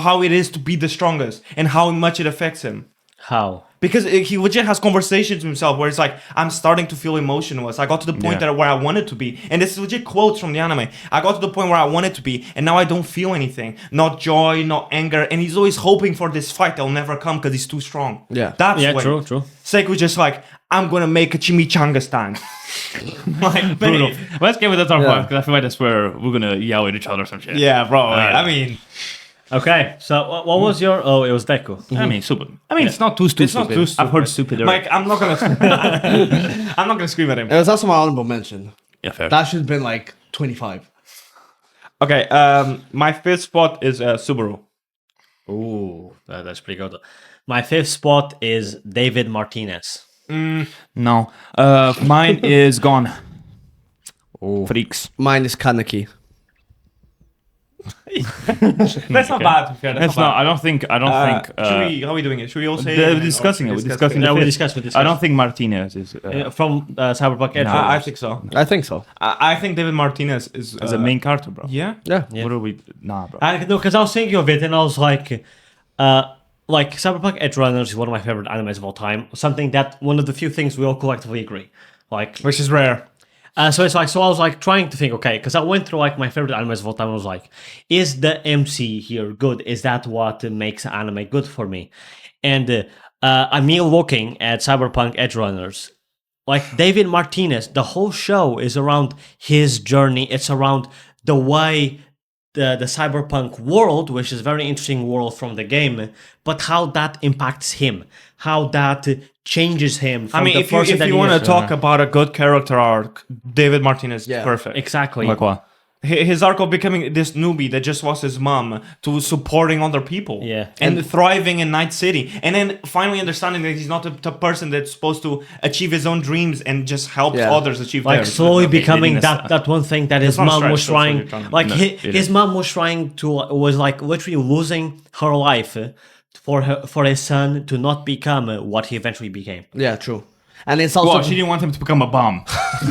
how it is to be the strongest and how much it affects him. how Because he legit has conversations with himself where it's like, I'm starting to feel emotionless. I got to the point Yeah. where I wanted to be. And this is legit quotes from the anime. I got to the point where I wanted to be, and now I don't feel anything. Not joy, not anger. And he's always hoping for this fight that'll never come because he's too strong. Yeah. That's yeah, when true. Seku's just like, I'm gonna make a chimichanga stand. Like, brutal. man. Let's get with the top Yeah. one because I feel like that's where we're gonna yell at each other or some shit. Yeah, bro. I mean, Okay, so what was your? Oh, it was Deku. I mean, stupid. I mean, it's not too stupid. it's not too stupid. I've heard stupid. Mike, I'm not gonna. I'm not gonna scream at him. It was also my honorable mention. Yeah, fair. That should have been like 25. Okay, my 5th spot is Subaru. Ooh, that's pretty good. My 5th spot is David Martinez. No. Mine is gone. Freaks. Mine is Kaneki. That's not bad. To be fair. That's That's not. I don't think. How are we doing it? Should we all say? We're discussing it. We're discussing. Yeah, the we fifth. discussed. I don't think Martinez is From Cyberpunk Edge. I think so. I think so. I think David Martinez is as a main character, bro. Yeah. Yeah. What are we? Nah, bro. No, because I was thinking of it and I was like Cyberpunk Edge Runners is one of my favorite animes of all time. Something that one of the few things we all collectively agree. Like, Which is rare. so it's like, so I was like trying to think, okay, because I went through like my favorite animes of all time. I was like, is the MC here good? Is that what makes anime good for me? And I'm looking at Cyberpunk Edge Runners. Like David Martinez, the whole show is around his journey. It's around the way the cyberpunk world, which is a very interesting world from the game, but how that impacts him, how that changes him from the if person that you he want is. to talk about a good character arc, David Martinez is Yeah. perfect. Exactly. Like what? His arc of becoming this newbie that just lost his mom to supporting other people, Yeah. and thriving in Night City, and then finally understanding that he's not a person that's supposed to achieve his own dreams and just help Yeah. others achieve Like theirs. slowly Okay, becoming leading us- that one thing that his not a mom stretch, was that's what trying, you're trying to- like No, his it mom was trying to, was like literally losing her life for his son to not become what he eventually became. Yeah, true. And it's also Well, she didn't want him to become a bomb.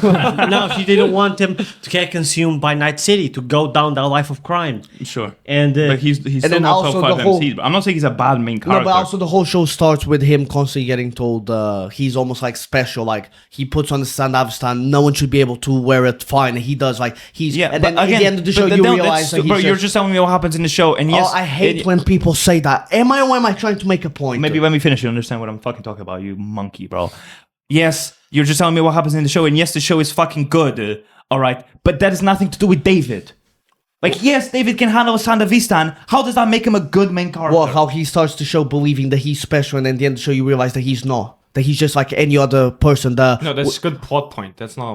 No, she didn't want him to get consumed by Night City, to go down that life of crime. Sure. And But he's still then not also top 5 the whole- MCs. But I'm not saying he's a bad main character. no, but also the whole show starts with him constantly getting told he's almost like special. Like he puts on the stand, no one should be able to wear it. Fine, he does. Like he's Yeah, and but then at the end of the show, but you then realize that bro, he's you're just telling me what happens in the show, and yes, Oh, I hate when people say that. Am I or am I trying to make a point? Maybe when we finish, you understand what I'm fucking talking about, you monkey, bro. Yes, you're just telling me what happens in the show, and yes, the show is fucking good, all right? But that has nothing to do with David. Like, yes, David can handle Santa Vista, and how does that make him a good main character? Well, how he starts to show believing that he's special, and then at the end of the show, you realize that he's not. That he's just like any other person. No, that's a good plot point. That's not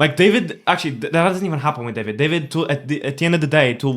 like David. Actually, that doesn't even happen with David. David, at the end of the day, to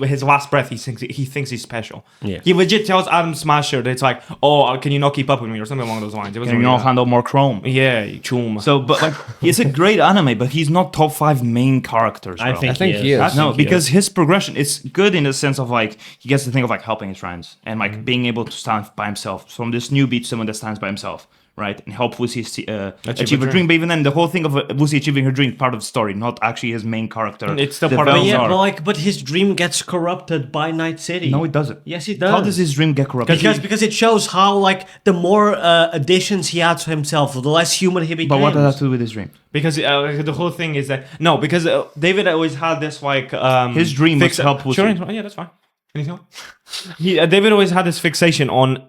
his last breath, he thinks he's special. Yeah. He legit tells Adam Smasher that it's like, oh, can you not keep up with me or something along those lines. It Can wasn't you really not that. handle more Chrome? Yeah, chum. So, but like, it's a great anime, but he's not top 5 main characters, bro. I think he is. No, because his progression is good in the sense of like he gets to think of like helping his friends and like being able to stand by himself. From this newbie to someone that stands by himself, right? And help Lucy achieve her dream. But even then, the whole thing of Lucy achieving her dream is part of the story, not actually his main character. It's still part of But the yeah, arc. but his dream gets corrupted by Night City. No, it doesn't. Yes, it does. How does his dream get corrupted? Because it shows how like the more additions he adds to himself, the less human he becomes. But what does that have to do with his dream? Because the whole thing is that because David always had this like His dream was to help Lucy. Sure, yeah, that's fine. Anything else? David always had this fixation on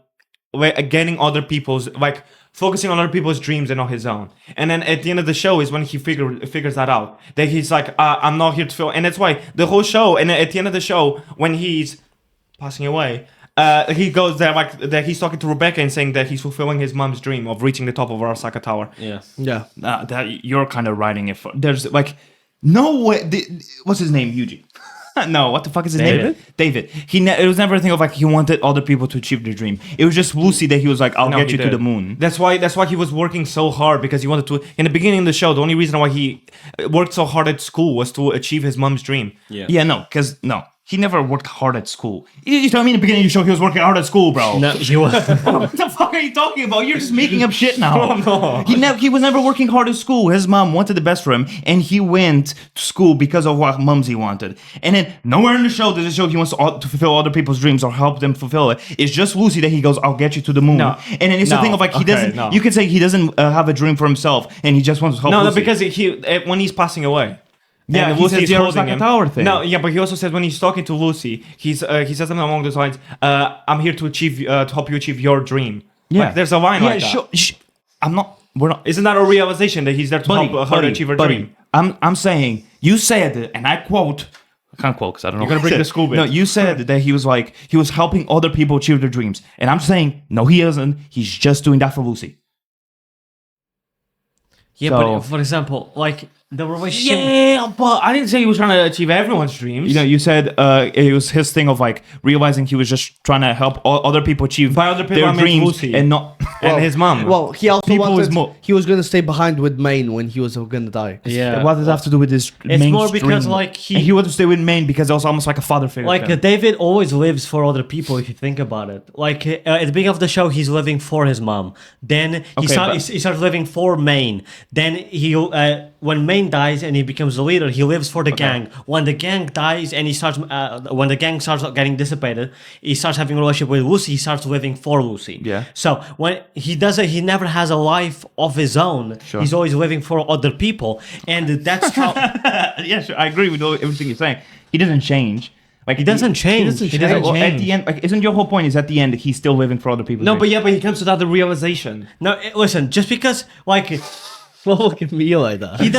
getting other people's like focusing on other people's dreams and not his own. And then at the end of the show is when he figures that out. That he's like, I'm not here to feel, and that's why the whole show. And at the end of the show, when he's passing away. He goes there like that. He's talking to Rebecca and saying that he's fulfilling his mom's dream of reaching the top of Arasaka Tower. Yeah. Yeah. That you're kind of writing it for. There's like no way. What's his name? Yuji. No, what the fuck is his name? David. It was never a thing of like he wanted other people to achieve their dream. It was just Lucy that he was like, I'll No, get he you to did. the moon. That's why he was working so hard because he wanted to. In the beginning of the show, the only reason why he worked so hard at school was to achieve his mom's dream. Yeah, no, because no. He never worked hard at school. You tell me in the beginning of the show he was working hard at school, bro. No, he was. What the fuck are you talking about? You're just making up shit now. No. He was never working hard at school. His mom wanted the best for him, and he went to school because of what Mumsy wanted. And then nowhere in the show does it show he wants to fulfill other people's dreams or help them fulfill it. It's just Lucy that he goes, I'll get you to the moon. No. And then it's the No. thing of like he Okay, doesn't. no. You could say he doesn't have a dream for himself, and he just wants to help. No, Lucy. because when he's passing away. Yeah, and he Lucy's says the holding Arasaka him. Tower thing. No, yeah, but he also says when he's talking to Lucy, he says something along those lines. I'm here to help you achieve your dream. Yeah, Like, there's a line like that. Sure. I'm not. We're not. Isn't that a realization that he's there to help her achieve her dream? I'm saying you said, and I quote. I can't quote because I don't know. You're gonna what bring I the said. school bit. No, you said that he was helping other people achieve their dreams, and I'm saying no, he isn't. He's just doing that for Lucy. Yeah, So- but for example, like the relationship. Yeah, but I didn't say he was trying to achieve everyone's dreams. You know, you said it was his thing of like realizing he was just trying to help other people achieve By other people, their I meant dreams Lucy. and not. and his mom. Well, he also People wanted. is more- He was gonna stay behind with Maine when he was gonna die. Yeah. What does that have to do with this? It's more because, like, he wanted to stay with Maine because it was almost like a father figure. Like to him. David always lives for other people. If you think about it, like at the beginning of the show, he's living for his mom. Then he starts living for Maine. Then when Maine dies and he becomes the leader, he lives for the gang. When the gang dies and when the gang starts getting dissipated, he starts having a relationship with Lucy. He starts living for Lucy. Yeah. So when he does it, he never has a life of his own. Sure. He's always living for other people, and that's how. Yeah, sure. I agree with everything you're saying. He doesn't change. Like He doesn't change. He doesn't Well, at change. the end, like, isn't your whole point? Is at the end he's still living for other people? No, but he comes to that realization. No, listen. Just because like. Don't look at me like that. He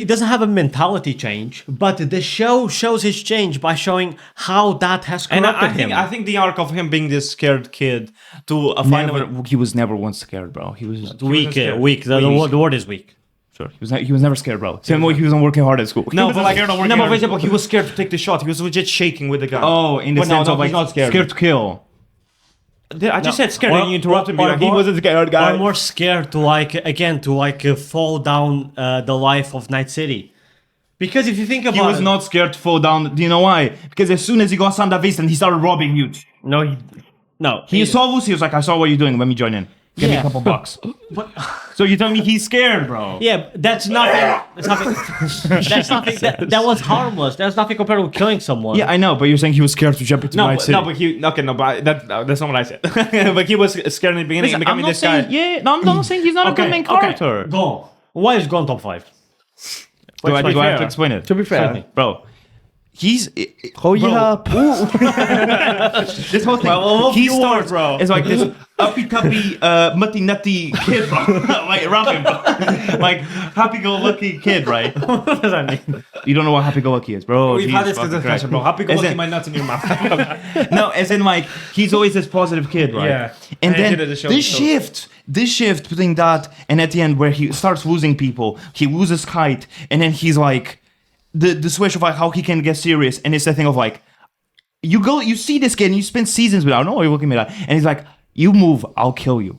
doesn't have a mentality change, but the show shows his change by showing how that has And corrupted him. I think the arc of him being this scared kid to he was never once scared, bro. He was weak. scared. The word is weak. sure. He was never scared, bro. Same way he wasn't working hard at school. No, but like, for example, he was scared to take the shot. He was legit shaking with the gun. Oh, in the But no, sense no, of like he's not scared. to kill. I just said scared, Or- and you interrupted me. or Like, he more- wasn't scared, guy. I'm more scared to fall down the life of Night City, because if you think about He was it, not scared to fall down. Do you know why? Because as soon as he got Santa Vista, he started robbing Yuji. no, He saw Lucy. He was like, "I saw what you're doing. Let me join in. Give me a couple bucks." So you tell me he's scared, bro? Yeah, that's nothing. That's nothing. That's nothing. That was harmless. That's nothing compared to killing someone. Yeah, I know, but you're saying he was scared to jump into No, Night but, City. no, but he okay, no, but that's not what I said. But he was scared in the beginning and I'm becoming not this saying, guy. yeah, no, I'm not saying he's not a good main character. Go. Why is Gone top 5? Do I have to fair. explain it? To be fair, Bro, he's... oh yeah, This whole thing, he starts, bro. It's like this uppy-tuppy, mutty-nutty kid, bro. Like, rapping, bro. Like, happy-go-lucky kid, right? What does that mean? You don't know what happy-go-lucky is, bro. We've Jesus had this fucking discussion, Christ. bro. Happy go As lucky, in- my nuts in your mouth. No, as in like he's always this positive kid, right? Yeah. And And then at the end of the show, this so- shift between that and at the end where he starts losing people, he loses Kite, and then he's like the switch of like how he can get serious, and it's the thing of like you see this kid and you spend seasons with, I don't know why you're looking at that, and he's like, you move, I'll kill you,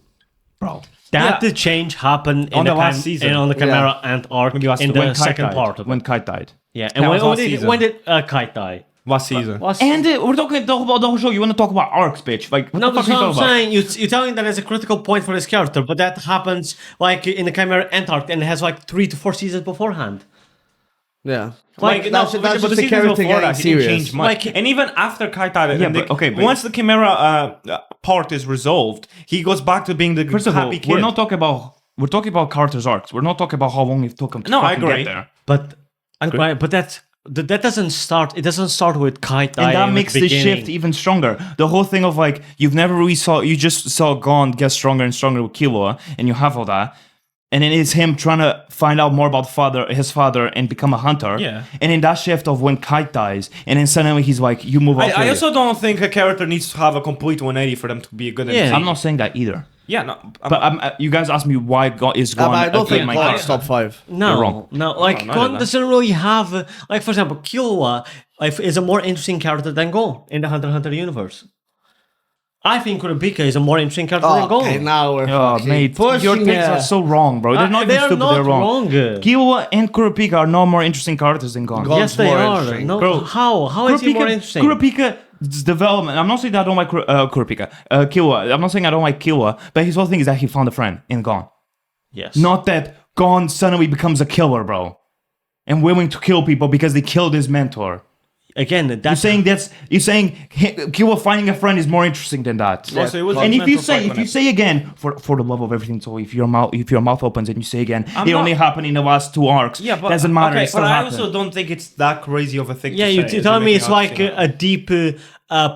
bro. That the change happened in On the last season. and on the Chimera and arc Maybe last in season. the When Kite second died. part of When it. Kite died. Yeah, and That when, was last when, did, season. when did Kite die? Last season. And we're talking about the whole show. You want to talk about arcs, bitch? Like, what No, the but fuck are you what I'm talking about? saying, you're telling that as a critical point for this character, but that happens like in the Chimera Ant arc and it has like 3 to 4 seasons beforehand. yeah. Like, that's but just the the seasons character before getting that, he didn't serious. change much. Like- And even after Kai died, Yeah, and but- okay, but- once the Chimera part is resolved, he goes back to being the First of all, happy kid. we're talking about Carter's arcs. We're not talking about how long it took him to No, I fucking agree. get there. But that doesn't start. It doesn't start with Kite dying. And that at makes the the beginning. shift even stronger. The whole thing of like you just saw Gon get stronger and stronger with Killua, and you have all that, and then it's him trying to find out more about his father, and become a hunter. Yeah. And in that shift of when Kite dies, and then suddenly he's like, "You move up." I also don't think a character needs to have a complete 180 for them to be a good Yeah. MC. I'm not saying that either. Yeah, no. But you guys asked me why Gon is Gon. I don't again think my Gon's character. top 5. No, You're wrong. no. Like No, Gon no. doesn't really have like, for example, Killua is a more interesting character than Gon in the Hunter x Hunter universe. I think Kurapika is a more interesting character than Gon. Okay, now we're Oh, fucking mate, pushing your takes are so wrong, bro. They're not they even are stupid. not They're wrong. wrong. Killua and Kurapika are no more interesting characters than Gon. Gon- Yes, they more are. interesting. No, Bro, how is he more interesting? Kurapika's development. I'm not saying that I don't like Kurapika. Killua. I'm not saying I don't like Killua, but his whole thing is that he found a friend in Gon. Yes. Not that Gon suddenly becomes a killer, bro, and willing to kill people because they killed his mentor. Again, You're that's saying Killua finding a friend is more interesting than that. Yeah. So it was And his if you mental say psychoanalysis. again for the love of everything, so if your mouth opens and you say again, I'm it not- only happened in the last 2 arcs. Yeah, but doesn't matter. Okay, it still but I happened. also don't think it's that crazy of a thing. yeah. to You're say. telling me It's it's like a deep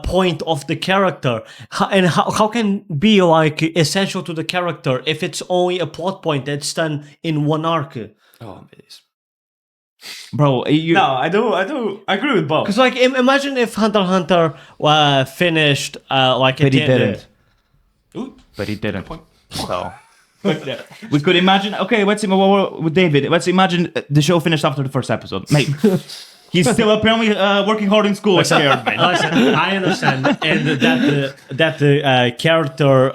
point of the character, how can be like essential to the character if it's only a plot point that's done in one arc? Oh, it is. Bro, you, No, I do. I agree with both. Because like imagine if Hunter x Hunter finished like but at he the end didn't. Ooh, But he didn't. point. So We could imagine. Okay, let's with David. Let's imagine the show finished after the first episode. Mate, he's still apparently working hard in school. Scared, man. Listen, I understand, and that the character.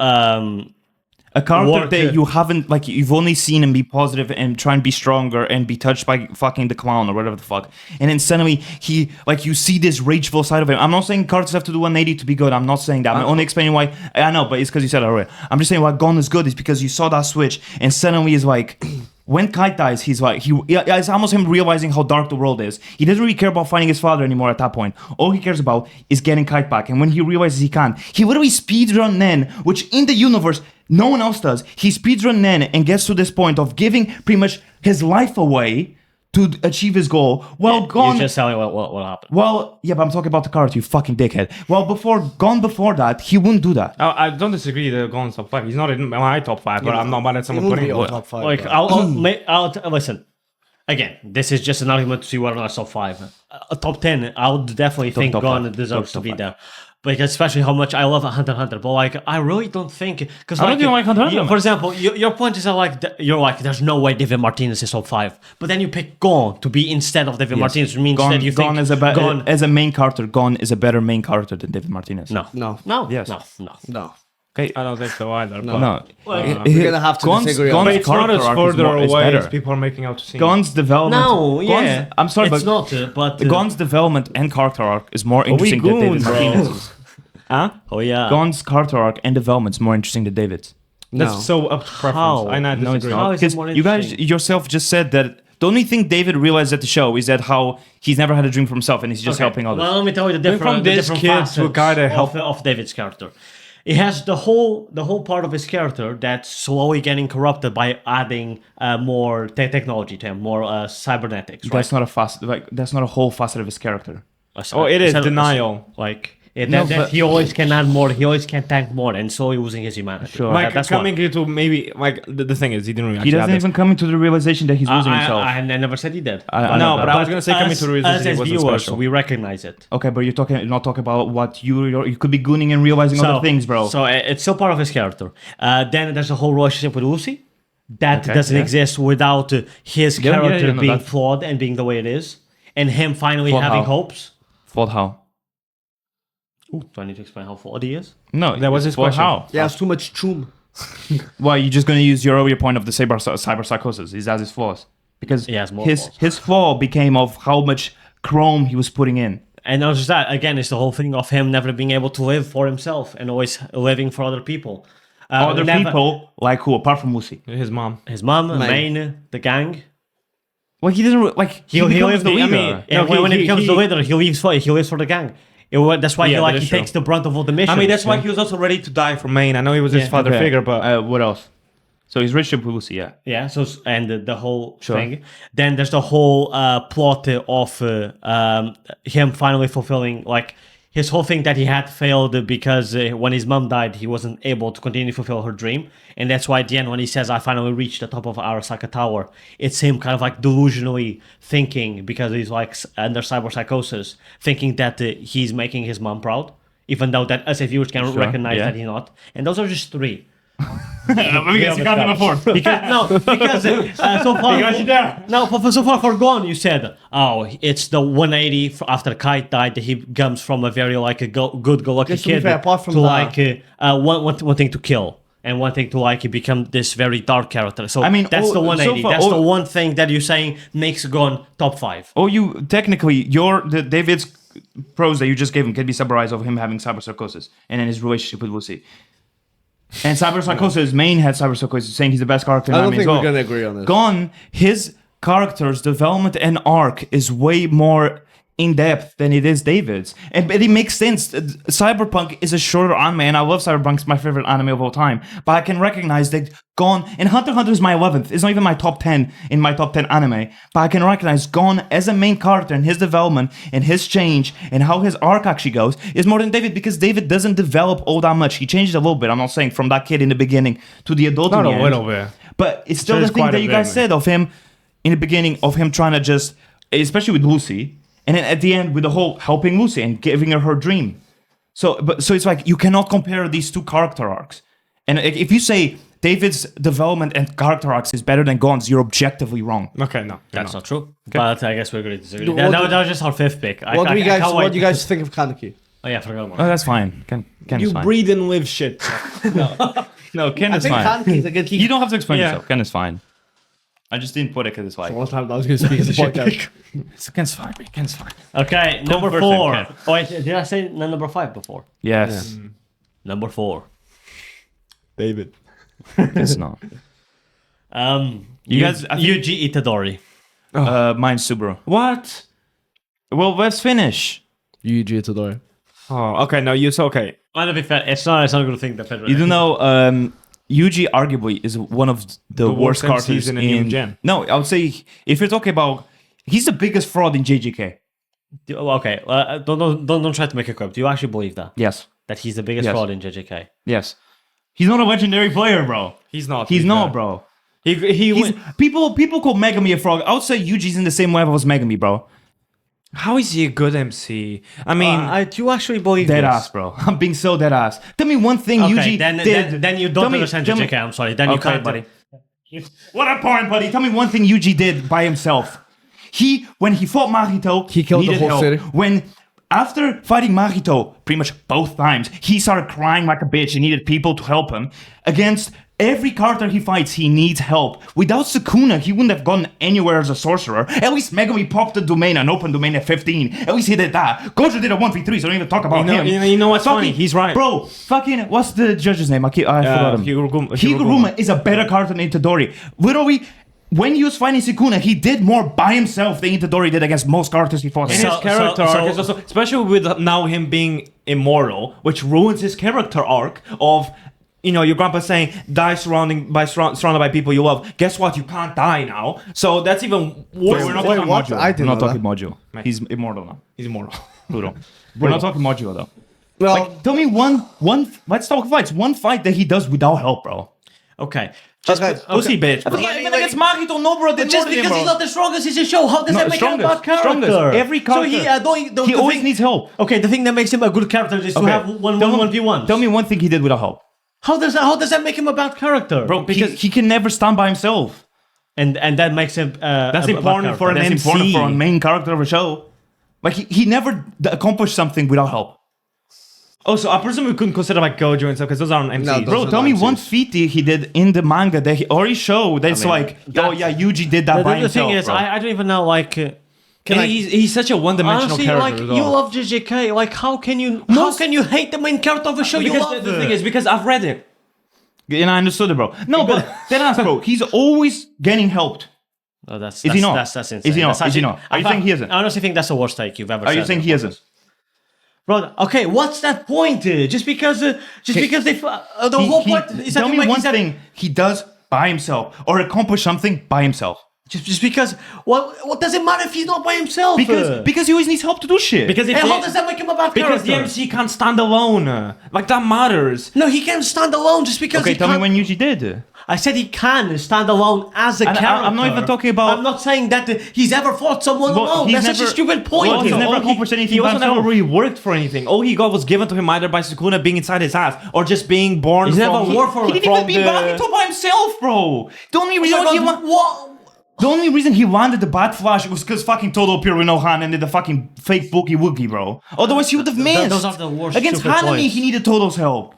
A character Work, that you haven't, like, you've only seen him be positive and try and be stronger and be touched by fucking the clown or whatever the fuck. And then suddenly he, like, you see this rageful side of him. I'm not saying characters have to do 180 to be good. I'm not saying that. I'm only explaining why. I know, but it's because you said it already. I'm just saying why Gon is good is because you saw that switch and suddenly is like, when Kite dies, he's like, it's almost him realizing how dark the world is. He doesn't really care about finding his father anymore at that point. All he cares about is getting Kite back. And when he realizes he can't, he literally speedrun Nen, which in the universe, no one else does. He speedrun Nen and gets to this point of giving pretty much his life away to achieve his goal. Well, Gon... You're just telling what happened. Well, yeah, but I'm talking about the character, you fucking dickhead. Well, before that, he wouldn't do that. I don't disagree that Gon's top 5. He's not in my top 5, but I'm not mad at someone He won't putting be him. on top 5. Like, I'll listen. Again, this is just an argument to see whether or not it's top 5. A top 10, I would definitely think top Gon five. deserves Top to be five. there. Like, especially how much I love Hunter x Hunter, but like I really don't think because I don't even like Hunter x Hunter. For example, your point is that like you're like there's no way David Martinez is top 5, but then you pick Gon to be instead of David Martinez, which means that you think Gon as a main character, Gon is a better main character than David Martinez. no. Yes. No. I don't think so either. No. No. We're gonna have to disagree on But that. it's not as character arc is further more- is away better. as people are making out to seem. Gon's development. No, yeah. I'm sorry, it's but not. But Gon's development and character arc is more interesting than David goons, bro. Martinez's. Huh? oh yeah. Gon's character arc and development is more interesting than David's. That's No. so up to preference. How? I No, it's disagree. How not. is it Because more you guys interesting? yourself just said that the only thing David realized at the show is that how he's never had a dream for himself and he's just helping others. Well, let me tell you the Went different, from the this different kid to a facets guy that helped- of David's character. It has the whole part of his character that's slowly getting corrupted by adding more technology to him, more cybernetics. Right? That's not a whole facet of his character. Oh, it is Instead of- denial. Like No, that but- he always can add more. He always can tank more, and slowly losing his humanity. Sure. Like that's coming into maybe like the thing is he didn't really He actually doesn't have this. even come into the realization that he's losing himself. I never said he did. No, but I was gonna say coming to the realization us he as wasn't viewers, special. we recognize it. Okay, but you're not talking about what you could be gooning and realizing other things, bro. So it's still part of his character. Then there's a whole relationship with Lucy that Okay, doesn't yeah. exist without his Yeah, character no, being that's- flawed and being the way it is, and him finally Flawed having how? hopes. Fault how? Do I need to explain how flawed he is? No, That was his fault question. how? Yeah, it's too much choom. Well, you're just gonna use your earlier point of the cyber psychosis. He has his flaws because He has more his flaws. his flaw became of how much chrome he was putting in. And not just that, again, it's the whole thing of him never being able to live for himself and always living for other people. Other Never- people like who, apart from Lucy. His mom. His mom, Main. Main, the gang. Well, he doesn't like. He becomes lives the leader. when he becomes the leader, he lives for the gang. That's why Yeah, that he is true. takes the brunt of all the missions. I mean, that's why he was also ready to die for Maine. I know he was his Yeah. father Okay. figure, but What else? So he's rich with Lucy, yeah. Yeah, so and the whole Sure. thing. Then there's the whole plot of him finally fulfilling like his whole thing that he had failed because when his mom died, he wasn't able to continue to fulfill her dream, and that's why at the end when he says, "I finally reached the top of Arasaka Tower," it's him kind of like delusionally thinking because he's like under cyber psychosis, thinking that he's making his mom proud, even though that us as viewers can Sure, recognize yeah. that he's not. And those are just three. Because you can't name a fourth. Because so far, so far for Gon, you said, oh, it's the 180 after Kite died that he comes from a very like a good-go-lucky Just to be kid fair, apart from to that- like one thing to kill and one thing to like become this very dark character. So I mean, that's the so 180. far, That's the one thing that you're saying makes Gon top 5. Oh, you technically the David's pros that you just gave him can be summarized of him having cyber psychosis and then his relationship with Lucy. And cyber psychosis, Main had cyber psychosis, saying he's the best character in I don't anime think as well. we're gonna agree on this. Gon, his character's development and arc is way more in depth than it is David's, but it makes sense. Cyberpunk is a shorter anime, and I love Cyberpunk. It's my favorite anime of all time. But I can recognize that Gon and Hunter x Hunter is my 11th. It's not even my top 10 in my top 10 anime. But I can recognize Gon as a main character and his development and his change and how his arc actually goes is more than David because David doesn't develop all that much. He changed a little bit. I'm not saying from that kid in the beginning to the adult in not the a end. little bit. But it's still There's the thing quite that a you bit, guys man. said of him in the beginning of him trying to just, especially with Lucy, and then at the end with the whole helping Lucy and giving her dream. So it's like you cannot compare these two character arcs. And if you say David's development and character arcs is better than Gon's, you're objectively wrong. Okay, no, That's no. not true. But I guess we agree to disagree. What That, do- that was just our fifth pick. What do you guys think of Kaneki? Oh yeah, I forgot one. Oh, that's fine. Ken You is fine. breathe and live shit. No, Ken I is think fine. Kaneki is a good You don't have to explain Yeah. yourself. Ken is fine. I just didn't put it because it's like. One time I was going to speak in the podcast. Ken's fine, man. Ken's fine. Okay, number first 4. then, Ken. Oh wait, did I say number 5 before? Yes. Number 4. David. It's not. You guys- I think- Yuji Itadori. Mine's Subaru. What? Well, let's finish. Yuji Itadori. Oh, okay. No, it's okay. Well, to be fair, it's not a good thing that Pedro. You do know, Yuji arguably is one of the worst worst characters MCs in a new gen. No, I would say if you're talking about, he's the biggest fraud in JJK. Okay, don't try to make a quote. Do you actually believe that? Yes. That he's the biggest Yes. fraud in JJK? Yes. He's not a legendary player, bro. He's not. He's not, bro. He's People call Megami a fraud. I would say Yuji's in the same level as Megami, bro. How is he a good MC? I mean, Do you actually believe Dead this? ass, bro. I'm being so dead ass. Tell me one thing Okay, Yuji then, did. then you Tell don't me- understand tell me- JJK. I'm sorry. Then you Okay, can't, buddy. What a point, buddy. Tell me one thing Yuji did by himself. When he fought Mahito, He killed the needed whole help. city. When after fighting Mahito, pretty much both times, he started crying like a bitch and needed people to help him. Against every character he fights, he needs help. Without Sukuna, he wouldn't have gone anywhere as a sorcerer. At least Megami popped the domain, an open domain at 15. At least he did that. Gojo did a 1v3, so don't even talk about him. you know what's funny? He's right. Bro, fucking, what's the judge's name? I forgot him. Higuruma. Higuruma is a better character than Itadori. Literally, when he was fighting Sukuna, he did more by himself than Itadori did against most characters he fought. And So- his character so- arc is also, especially with now him being immortal, which ruins his character arc of, your grandpa saying, die surrounded by people you love. Guess what? You can't die now. So that's even worse. We're not Wait, talking what? Mojo. I didn't We're not know talking Mojo. He's immortal now. He's immortal. Pluto. We're not talking Mojo though. Well, Like, tell me one. Let's talk fights. One fight that he does without help, bro. Okay. Pussy bitch. Bro. Even against Mahito, Nobara did Just more than him, because bro. he's not the strongest in the show, how does No, that make him a bad strongest, character? strongest. Every So he, character. the He always thing- needs help. Okay, the thing that makes him a good character is to Okay. have one Tell me- 1v1. Tell me one thing he did without help. How does that make him a bad character? Bro, because he can never stand by himself. And that makes him That's a bad important for character. an That's important MC. for a main character of a show. Like, he never accomplished something without help. Also, I presume we couldn't consider like Gojo and stuff because those aren't MCs. No, Bro, are tell me MCs. one feat he did in the manga that he already showed that's like, oh that's- yeah, Yuji did that The, by the himself. thing is, bro. I don't even know, like... And he's such a one-dimensional honestly, character. like, as you well. love JJK. Like, how can you hate the main character of a show you Because love? the thing is, because I've read it. And I understood it, bro. No, but then ask, bro. He's always getting helped. Oh, that's Is he not? That's insane. Is he not? That's Is he actually- not? Are you saying he isn't? I honestly think that's the worst take you've ever Are said. you saying he isn't? Bro, okay, what's that point? Just because they... the whole point is that tell you me make one is that- thing he does by himself or accomplish something by himself. Just because... What does it matter if he's not by himself? Because he always needs help to do shit. Because if And how they- does that make him a bad because the character? MC can't stand alone. Like that matters. No, he can't stand alone just because okay, he tell me can't... when Yuji did. I said he can stand alone as a And character. I'm not even talking about- I'm not saying that he's ever fought someone Well, alone. he's That's such a never- stupid point. well, he's Also, never all accomplished anything He by also never himself. really worked for anything. All he got was given to him either by Sukuna being inside his ass or just being born. He's from never worked for He didn't even from beat Mahito by himself, bro. The only reason the only reason he landed the Bat Flash was because fucking Todo appeared with no hand and did the fucking fake Boogie Woogie, bro. Otherwise, he would have missed. those are the worst Against stupid Hanami, points. he needed Todo's help.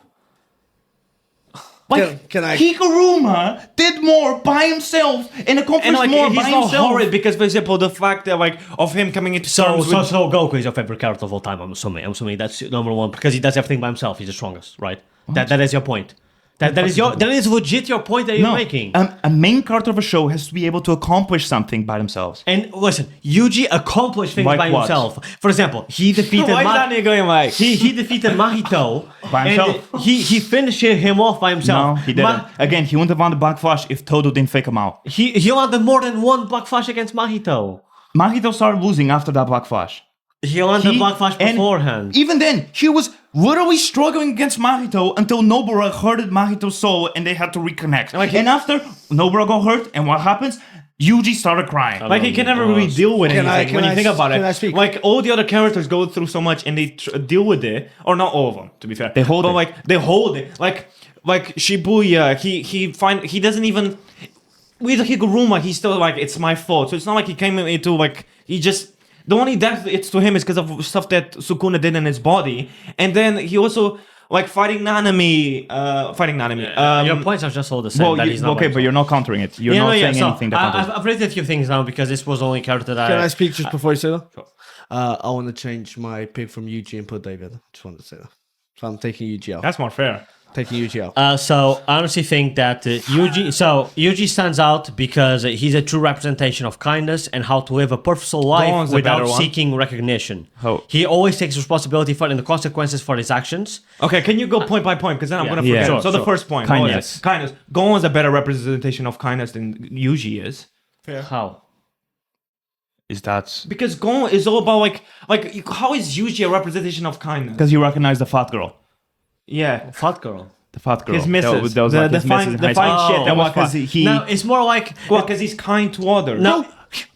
Like, Can I- Higuruma did more by himself and accomplished And like more he's by not himself. horrid because, for example, the fact that like of him coming into terms with So Goku is your favorite character of all time. I'm assuming that's number one because he does everything by himself. He's the strongest, right? That is your point. That is legit your point that you're making. A main character of a show has to be able to accomplish something by themselves. And listen, Yuji accomplished things Like by what? himself. For example, he defeated why is that nigga going like he defeated Mahito By himself. And he finished him off by himself. No, he didn't. Again, he wouldn't have won the Black Flash if Todo didn't fake him out. He landed more than one Black Flash against Mahito. Mahito started losing after that Black Flash. He landed Black Flash and beforehand. Even then, he was literally struggling against Mahito until Nobara hurted Mahito's soul and they had to reconnect. And after Nobara got hurt, and what happens? Yuji started crying. Like he can never really deal with Can I- anything when can you I think s- about can I it. speak? Like all the other characters go through so much and they deal with it, or not all of them, to be fair. They hold but it. like they hold it. Like Shibuya, he doesn't even with Higuruma. He's still like it's my fault. So it's not like he came into like he just. The only death it's to him is because of stuff that Sukuna did in his body, and then he also like fighting Nanami. Your points are just all the same. Well, that he's not okay, but you're not countering it. You're not saying anything that counters. I've rated a few things now because this was the only character that Can I speak just before you say that? Sure. I want to change my pick from Yuji and put David. Just wanted to say that. So I'm taking Yuji out. That's more fair. Taking Yuji out. So I honestly think that Yuji stands out because he's a true representation of kindness and how to live a purposeful life Gohan's the without better one. seeking recognition. How? He always takes responsibility for and the consequences for his actions. Okay, can you go point by point? Because then I'm yeah. gonna forget. Yeah. So the first point, what was Kindness. it? Kindness. Gohan's a better representation of kindness than Yuji is. How? Is that Because Gohan is all about like how is Yuji a representation of kindness? because you recognize the fat girl? Yeah, Fat girl. The fat girl. his missus. That was like his missus in high school. shit. That was because he. No, it's more like because he's kind to others. no.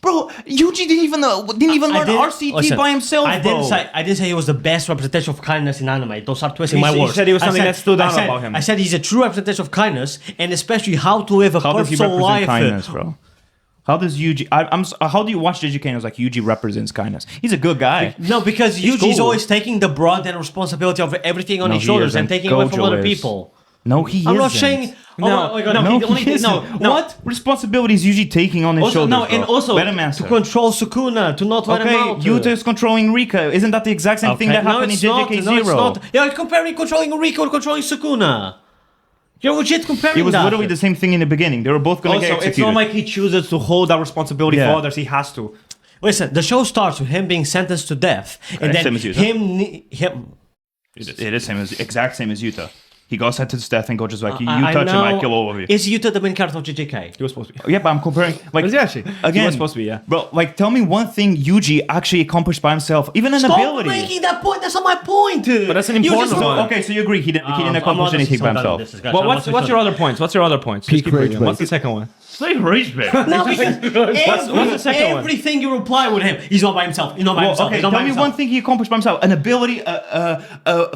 Bro, Yuji didn't even learn RCT listen, by himself, I bro. didn't say he was the best representation of kindness in anime. Don't start twisting He my s- he words. said he was I something that stood out I said- about him. I said he's a true representation of kindness, and especially how to live a How does he purposeful represent life. kindness, bro? How does Yuji? How do you watch JJK and it's like Yuji represents kindness? He's a good guy. No, because Yuji's cool. always taking the brunt and responsibility of everything on No, his he shoulders and isn't. taking away from Gojo other is. people. No, he I'm isn't. not saying. No, oh my God, no, No, the only he thing- isn't. no. What responsibility is Yuji taking on his Also, shoulders? no, and bro? also- let him to answer. control Sukuna, to not let him Okay, out. Yuta is controlling Rika. Isn't that the exact same thing that happened in it's not. JJK No, it's Zero? not. You're comparing controlling Rika or controlling Sukuna. You're legit comparing It was that. literally the same thing in the beginning. They were both going to get Also, executed. it's not like he chooses to hold that responsibility Yeah. for others. He has to. Listen, the show starts with him being sentenced to death, and then same as Yuta. him. It is exact same as Yuta. He got sentenced to death and Gojo's like, you I touch him, I know- kill all of you. Is Yuta the main character of JJK? He was supposed to be. Yeah, but I'm comparing. Like, Was he actually? Again, He was supposed to be, yeah. Bro, like, tell me one thing Yuji actually accomplished by himself, even an Stop ability. making that point. That's not my point. But that's an You important just- one. Okay, so you agree he didn't accomplish anything by himself. Well, what's your other points? What's your other points? Just Peak keep rage reading. What's bait. the second one? Say rage bait. No, because what's the second one? everything you reply with him, he's not by himself. He's not by himself. Okay, He's not tell by me himself. one thing he accomplished by himself. An ability,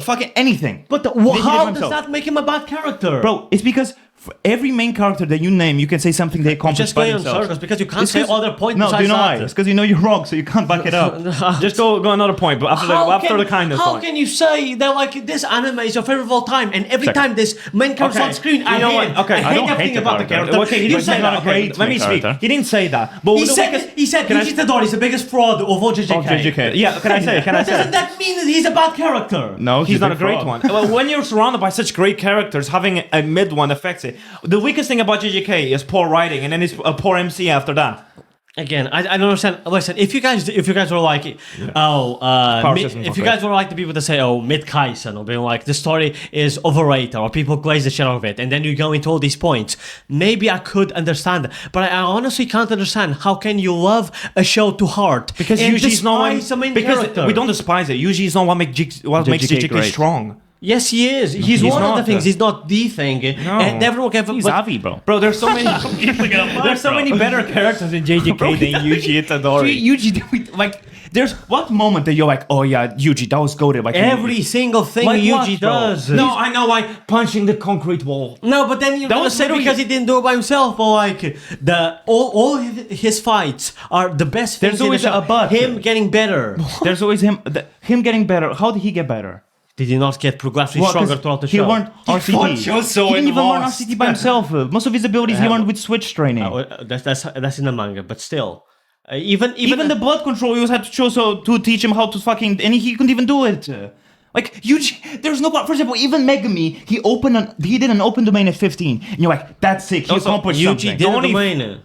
fucking anything. But That he did how by does himself. that make him a bad character? Bro, it's because for every main character that you name, you can say something they accomplished just by going on themselves. circles because you can't It's say 'cause- other points No, do you besides know why? that. It's because you know you're wrong, so you can't back it up. Just go another point, but after the kindness How one. can you say that like this anime is your favorite of all time, and every Second. time this main character Okay. on screen, I You know hate what? it. Okay, I I hate don't everything hate the about the character. character. Okay, You but say he's not that. a great Let me speak. character. He didn't say that. But He the said biggest- Can I- Yuji Itadori is the biggest fraud of all JJK. JJK. Yeah, can I say? Can I say? Doesn't that mean that he's a bad character? No, He's not a big great fraud. one. Well, when you're surrounded by such great characters, having a mid one affects it. The weakest thing about JJK is poor writing, and then it's a poor MC after that. Again, I don't understand. Listen, if you guys were like, system's if not you guys were like the people that say, oh, mid Kaisen, or being like, the story is overrated, or people glaze the shit out of it, and then you go into all these points, maybe I could understand. But I honestly can't understand how can you love a show to heart Because and Yuji's not despise the main because character. we don't despise it. Yuji is not what makes JJK great. strong. Yes, he is. He's one of not the things. the- He's not the thing. And everyone can. He's but- Avi, bro. Bro, there's so many. There's so many better characters in JJK than Yuji Itadori. Yuji, like, there's what moment that you're like, oh yeah, Yuji, that was goated. Like Every single thing Like Yuji what, bro? does. No, I know why punching the concrete wall. No, but then you're gonna was say literally- because he didn't do it by himself, but like all his fights are the best things. There's always in the show. a but. Him getting better. There's always him getting better. How did he get better? Did he not get progressively Well, 'cause stronger throughout the he show? learned RCT. fought Choso He didn't and even learn lost. RCT by himself. Most of his abilities he learned with switch training. That's in the manga, but still, even Even the blood control, he was had to Choso to teach him how to fucking, and he couldn't even do it. Like Yuji, there's no. For example, even Megami, he did an open domain at 15, and you're like, that's sick. He Also, accomplished Yuji something. did the only- domain.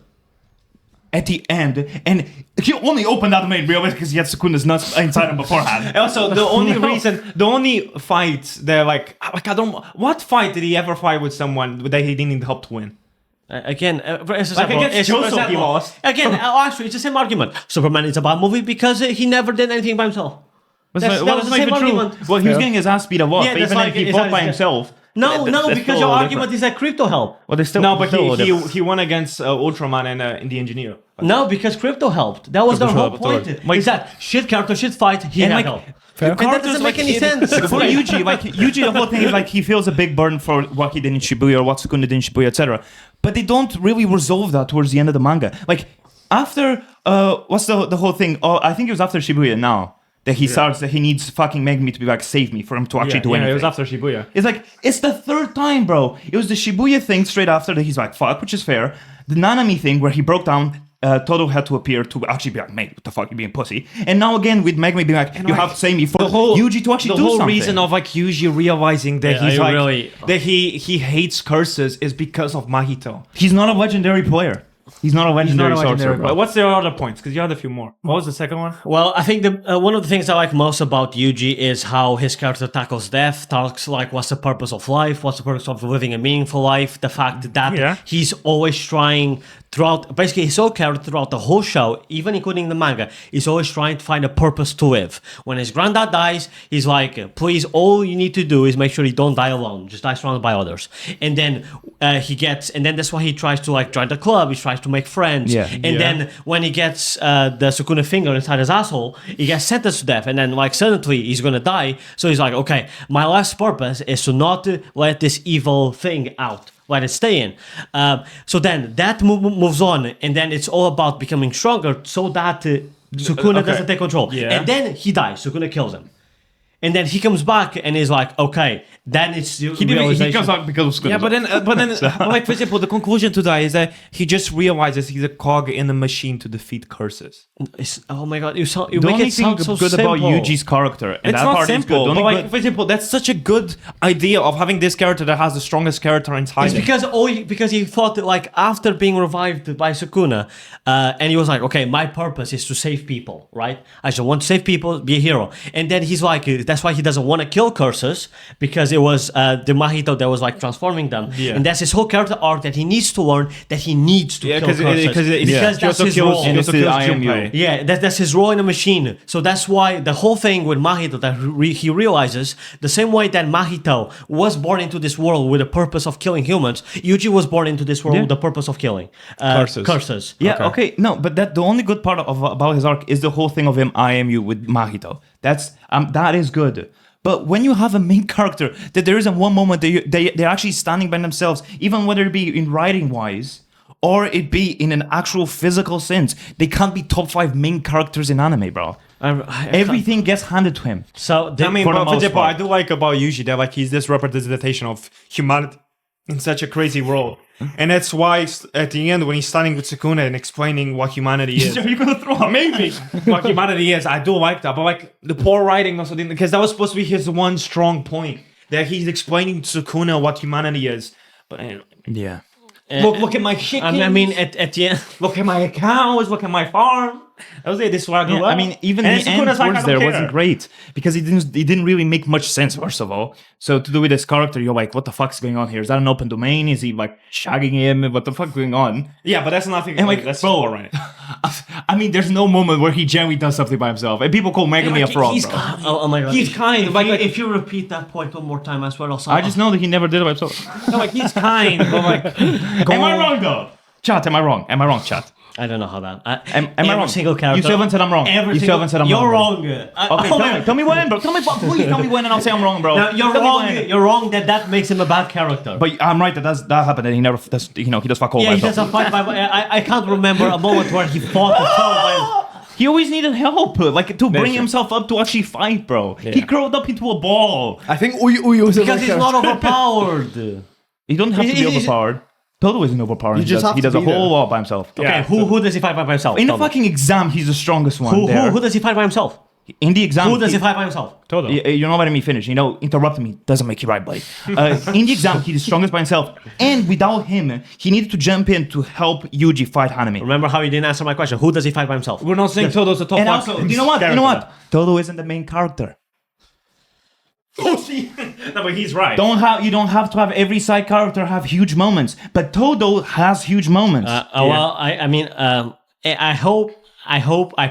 At the end, and he only opened that domain real because he had Sukuna's nuts inside him beforehand. Also, the only the only fights they're like I don't. What fight did he ever fight with someone that he didn't need help to win? Again, it's Like against for Choso, he example- lost. Again, actually, it's the same argument. Superman is a bad movie because he never did anything by himself. That was the same argument. Well, he was getting his ass beat a lot, Yeah, but that's even like- then he it's fought like- by himself. No, That's because your argument is that Crypto helped. Well, they still No, but still he won against Ultraman and the Engineer. No, because Crypto helped. That was the whole point. Is that shit character, shit fight, he had help. And that doesn't make any sense. For Yuji, the whole thing is like he feels a big burden for what he did in Shibuya or what Sukuna did in Shibuya, etc. But they don't really resolve that towards the end of the manga. Like after what's the whole thing? Oh, I think it was after Shibuya now that he starts that he needs fucking Megumi to be like save me for him to actually do anything. It was after Shibuya. It's like it's the third time, bro. It was the Shibuya thing straight after that he's like fuck, which is fair. The Nanami thing where he broke down. Todo had to appear to actually be like, mate, what the fuck, you being pussy? And now again with Megumi being like, you have to save me for Yuji to actually do something. The whole reason of like Yuji realizing that he's like really... that he hates curses is because of Mahito. He's not a legendary player. He's not a legendary sorcerer, bro. What's the other points? Because you had a few more. What was the second one? Well, I think one of the things I like most about Yuji is how his character tackles death, talks like what's the purpose of life, what's the purpose of living a meaningful life, the fact that he's always trying throughout, basically his whole character throughout the whole show, even including the manga, is always trying to find a purpose to live. When his granddad dies, he's like, please, all you need to do is make sure you don't die alone, just die surrounded by others. And then and then that's why he tries to like join the club, he tries to make friends. Then when he gets the Sukuna finger inside his asshole, he gets sentenced to death, and then like suddenly he's gonna die. So he's like, okay, my last purpose is to not let this evil thing out. Let it stay in. So then that moves on, and then it's all about becoming stronger so that Sukuna doesn't take control. And then he dies. Sukuna kills him. And then he comes back and is like, okay, then it's the realization. He comes out because of Sukuna. Yeah, but then, like for example, the conclusion to that is that he just realizes he's a cog in the machine to defeat curses. Oh my god, you the make only it sound thing so good simple. about Yuji's character, and It's that not part simple, is good. but like for example, that's such a good idea of having this character that has the strongest character inside. It's because he thought that like after being revived by Sukuna, and he was like, okay, my purpose is to save people, right? I just want to save people, be a hero. And then he's like, that's why he doesn't want to kill curses, because it was the Mahito that was like transforming them. And that's his whole character arc that he needs to learn that he needs to kill curses. Because that's his role. And it's the IMU. Yeah, that's his role in the machine. So that's why the whole thing with Mahito that he realizes, the same way that Mahito was born into this world with the purpose of killing humans, Yuji was born into this world with the purpose of killing curses. Yeah, okay. No, but the only good part about his arc is the whole thing of him IMU with Mahito. That is good. But when you have a main character that there isn't one moment that they're actually standing by themselves, even whether it be in writing wise or it be in an actual physical sense, they can't be top 5 main characters in anime, bro. Everything gets handed to him. So I mean, for example, I do like about Yuji that like he's this representation of humanity in such a crazy world. And that's why at the end when he's standing with Sukuna and explaining what humanity is. Are you gonna throw up? Maybe what humanity is. I do like that. But like the poor writing also didn't, because that was supposed to be his one strong point. That he's explaining to Sukuna what humanity is. But yeah. Look at my chickens. I mean, at the end, look at my cows. Look at my farm. That was it. This is where I grew up. I mean, even the end towards there wasn't great because it didn't really make much sense. First of all, so to do with this character, you're like, what the fuck's going on here? Is that an open domain? Is he like shagging him? What the fuck's going on? Yeah, but that's nothing. And like, that's bro, right? I mean, there's no moment where he genuinely does something by himself, and people call Megumi a fraud, bro. Oh my god, he's kind. If you repeat that point one more time, I swear I'll. I just know that he never did it by himself. No, like he's kind, but like, am I wrong though? Chat, am I wrong? Am I wrong, chat? I don't know how that. Am I wrong? Single character. You still haven't said I'm wrong. You still haven't said I'm You're wrong. You're wrong. Okay, tell me when, bro. Please tell me when, and I'll say I'm wrong, bro. No, you're wrong. You're wrong that makes him a bad character. But I'm right that happened, and he never does. He does fuck all. Yeah, he doesn't fight by. I can't remember a moment where he fought the foe. He always needed help, like to bring himself up to actually fight, bro. Yeah. He growed up into a ball. I think Uyu was because he's not overpowered. He don't have to be overpowered. Todo isn't overpowered. He does a whole lot by himself. Okay, yeah, who does he fight by himself? In the fucking exam, he's the strongest one. Who does he fight by himself? In the exam, who does he fight by himself? Todo. You're not letting me finish. Interrupting me doesn't make you right, buddy. In the exam, he's the strongest by himself, and without him, he needed to jump in to help Yuji fight Hanami. Remember how you didn't answer my question? Who does he fight by himself? We're not saying Todo's the top. And also, you know what? Todo isn't the main character. Oh, see, no, but he's right. You don't have to have every side character have huge moments, but Todo has huge moments. Well, I mean, I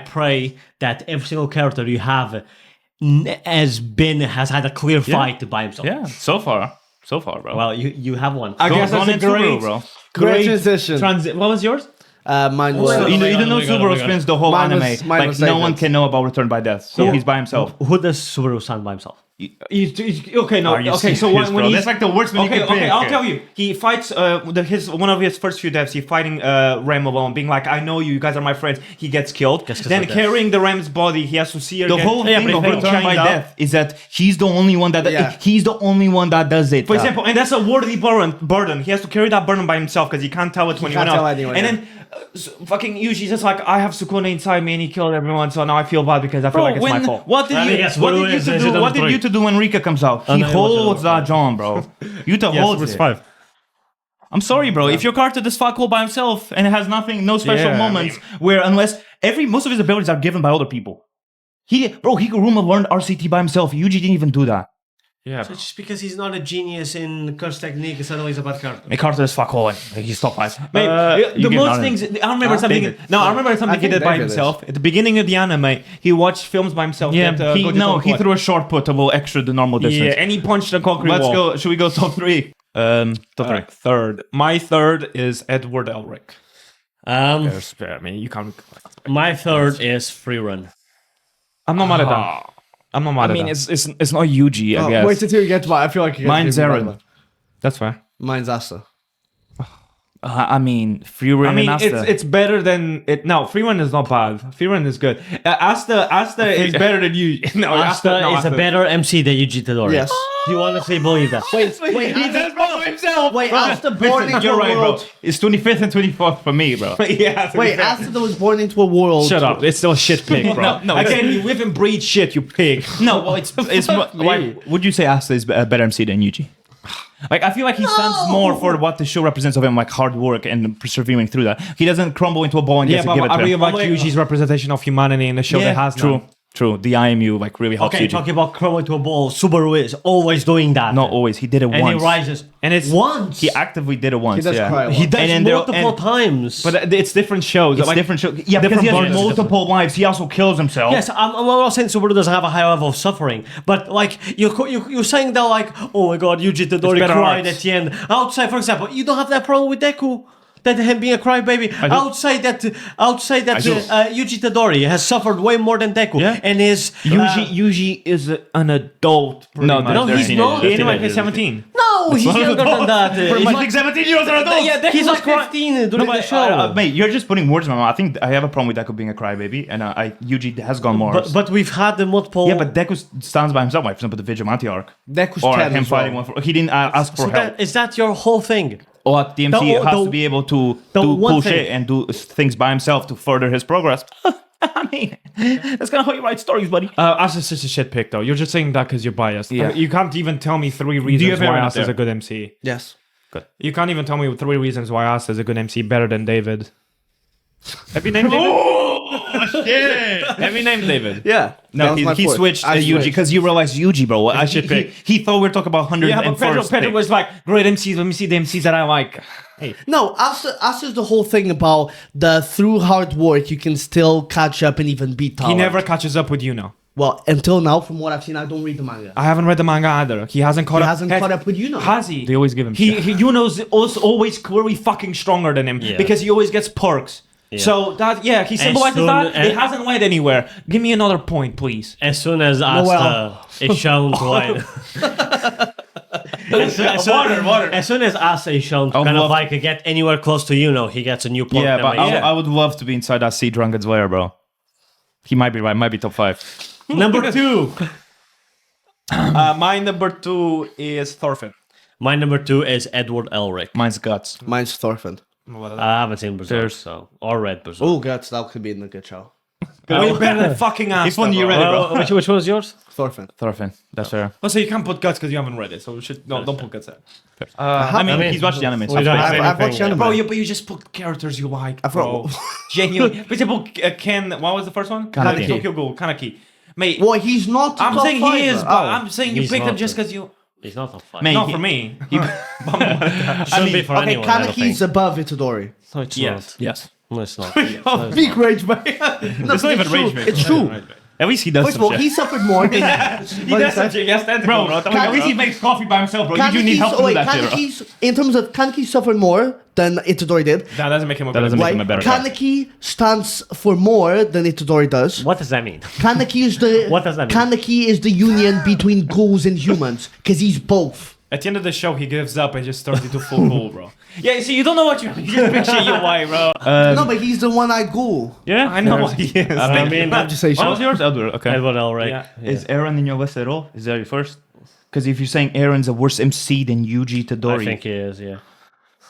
pray that every single character you have has had a clear fight by himself. Yeah, so far. so far, bro. Well, you have one. I guess Go that's on a in Subaru, great, bro. Great transition. What was yours? Mine was. So, you know Oh my God, Subaru oh my God. spins the whole Mine was- anime. mine Like was no David's. one can know about Return by Death, so he's by himself. Who does Subaru stand by himself? Okay, no. Are you Okay, so serious, when bro? he's That's like the worst one you okay, can pick. I'll tell you. He fights one of his first few deaths. He fighting Ram alone, being like, "I know you. You guys are my friends." He gets killed. Just 'cause Then of death. carrying the Ram's body, he has to see her. The get- whole thing but of he Return by chained up. Death is that he's the only one that Yeah. he's the only one that does it. For example, and that's a worthy burden. He has to carry that burden by himself because he can't tell it to anyone can't tell else. anyone, and yeah. then fucking Yuji's just like, I have Sukuna inside me and he killed everyone, so now I feel bad because I feel like it's my fault. What did I you mean, yes, what Subaru did you is- to is do? number What did three. you to do when Rika comes out? Oh, He no, it was holds that John, bro. Yuta holds it. 5. I'm sorry, bro. If your character does fuck all by himself and has nothing, no special Yeah, I moments, where unless most of his abilities are given by other people. Higuruma learned RCT by himself. Yuji didn't even do that. Yeah. So just because he's not a genius in curse technique, is suddenly he's a bad character. My character is fuck all. He's top 5. Mate, You the give most Naruto. things I remember something. David. No, I remember something he think did by David is. himself at the beginning of the anime. He watched films by himself. Yeah, that, he Gojo Tokoi. threw a short put a little extra the normal distance. Yeah, and he punched a concrete Let's wall. go. Should we go top 3? Top 3. Third. My third is Edward Elric. Um, I mean, you can't. my third is Free Run. I'm not mad at that. I'm not mad I mean, at that. it's not Yuji, I guess. Wait until you get to mine. I feel like you guys Mine's give me Eren. one. That's fair. Mine's Asta. I mean, Free Run I mean, and Asta. it's better than it. No, Free Run is not bad. Free Run is good. Asta is better than you. No, Asta is a better MC than Yuji Itadori. Yes. Do you honestly believe that? Wait, he does by himself. Wait, Asta born into You're a right, bro. world. It's 25th and 24th for me, bro. Yeah. Wait, Asta was born into a world. Shut up. It's still a shit pig, bro. No, Again, you live and breathe shit, you pig. No, well, it's like, would you say Asta is a better MC than Yuji? Like, I feel like he stands more for what the show represents of him, like hard work and persevering through that. He doesn't crumble into a ball and Yeah, gets to but give it I to really him. like Yuji's representation of humanity in the show that has true. none. True. The IMU like really helps Okay, Yuji. talking about crawling to a ball, Subaru is always doing that. Not always. He did it and once. he rises. And it's Once. He actively did it once. He does yeah. cry a lot. He does And then there- multiple and- times. but it's different shows. It's Like, different show. Yeah, because he has burdens. multiple lives. He also kills himself. yes, I'm not saying Subaru doesn't have a high level of suffering, but like you're saying that like, oh my god, Yuji Itadori better cried art. at the end. Outside, for example, you don't have that problem with Deku. That him being a crybaby. Outside that Yuji Itadori has suffered way more than Deku, Yeah. and is Yuji is an adult. No, No, he's not. He's like 17. no, he's younger than that. He's I like, think 17-year-olds are adults. yeah, he's like 15 during the show. Mate, you're just putting words in my mouth. I think I have a problem with Deku being a crybaby, and Yuji has gone more. But we've had the multiple. yeah, but Deku stands by himself. Like, for example, the Vigilante arc, Deku's or 10 him as well. fighting one for. He didn't ask for so help. is that your whole thing? Or DMC the- has the- to be able to the do one cool thing- shit and do things by himself to further his progress. I mean, that's kind of how you write stories, buddy. Asta's such a shit pick, though. You're just saying that because you're biased. Yeah. You can't even tell me 3 you reasons have why Aaron up Asta's there? a good MC. Yes. You can't even tell me 3 reasons why Asta's a good MC better than David. Have you named David? Shit. Have you named David? Yeah. No, That was my he fourth. switched to I Yuji switched. because you realized Yuji, bro. He thought we were talking about 100 Yeah, but and Pedro first. was like, great MCs. Let me see the MCs that I like. Hey. No, Asta's the whole thing about the through hard work you can still catch up and even beat He talent. never catches up with you now. Well, until now, from what I've seen, I don't read the manga. I haven't read the manga either. He hasn't caught He up. hasn't caught up with you now. Has he? They always give him shit. Yuno's also always clearly fucking stronger than him Yeah. because he always gets perks. So that he symbolizes soon- that. It and- hasn't went anywhere. Give me another point, please. As soon as Asta is shown to like, as soon as Asta is shown to would kind of love- like get anywhere close to he gets a new point. Yeah, that but makes- I would love to be inside that sea drunken's lair, bro. He might be right. Might be top 5. Number 2. My number 2 is Thorfinn. My number 2 is Edward Elric. Mine's Guts. Mine's Thorfinn. I haven't seen Berserk, or read Berserk. Oh, Guts, that could be in the good show. Way better than fucking Asta. If only you bro. read it, bro. Which one was yours? Thorfinn. Thorfinn. That's fair. Oh, so you can't put Guts because you haven't read it. So we should don't put Guts there. I mean, he's watched the anime. So we don't it's have fine. I've watched anything. anime. Bro, but you just put characters you like, bro. wrote- Genuinely. For example, Ken. What was the first one? Kaneki. Tokyo Ghoul. Kaneki. Mate, Well, he's not. I'm top saying five, he is, though. but Oh. I'm saying you He's picked him not, just though. because you. He's not on 5. Mate, Not he- for me. Shouldn't be for Okay, anyone. I don't think. Kaneki's above Itadori. No, it's Yes. Yes. not. No, it's not. Big rage, man. No, It's not even true. rage, mate. It's true. At least he does First of some all, shit. he suffered more. He does some shit. Yes, that's Bro, bro. at least he makes coffee by himself, bro. You do need help to do that shit, bro. In terms of Kaneki suffered more than Itadori did. That doesn't make him a That better doesn't make Right? him a better guy. Kaneki stands for more than Itadori does. What does that mean? Kaneki is the What does that mean? Kaneki is the union between ghouls and humans because he's both. At the end of the show, he gives up and just turns into full ghoul, bro. Yeah, you see, you don't know what you just picture UI, bro. No, but he's the one-eyed ghoul. Yeah, I know what he is. I mean, I'm just saying. What was yours, Edward? Okay. Edward Elric. Yeah. Is Aaron in your list at all? Is that your first? Because if you're saying Aaron's a worse MC than Yuji Itadori, I think he is, yeah.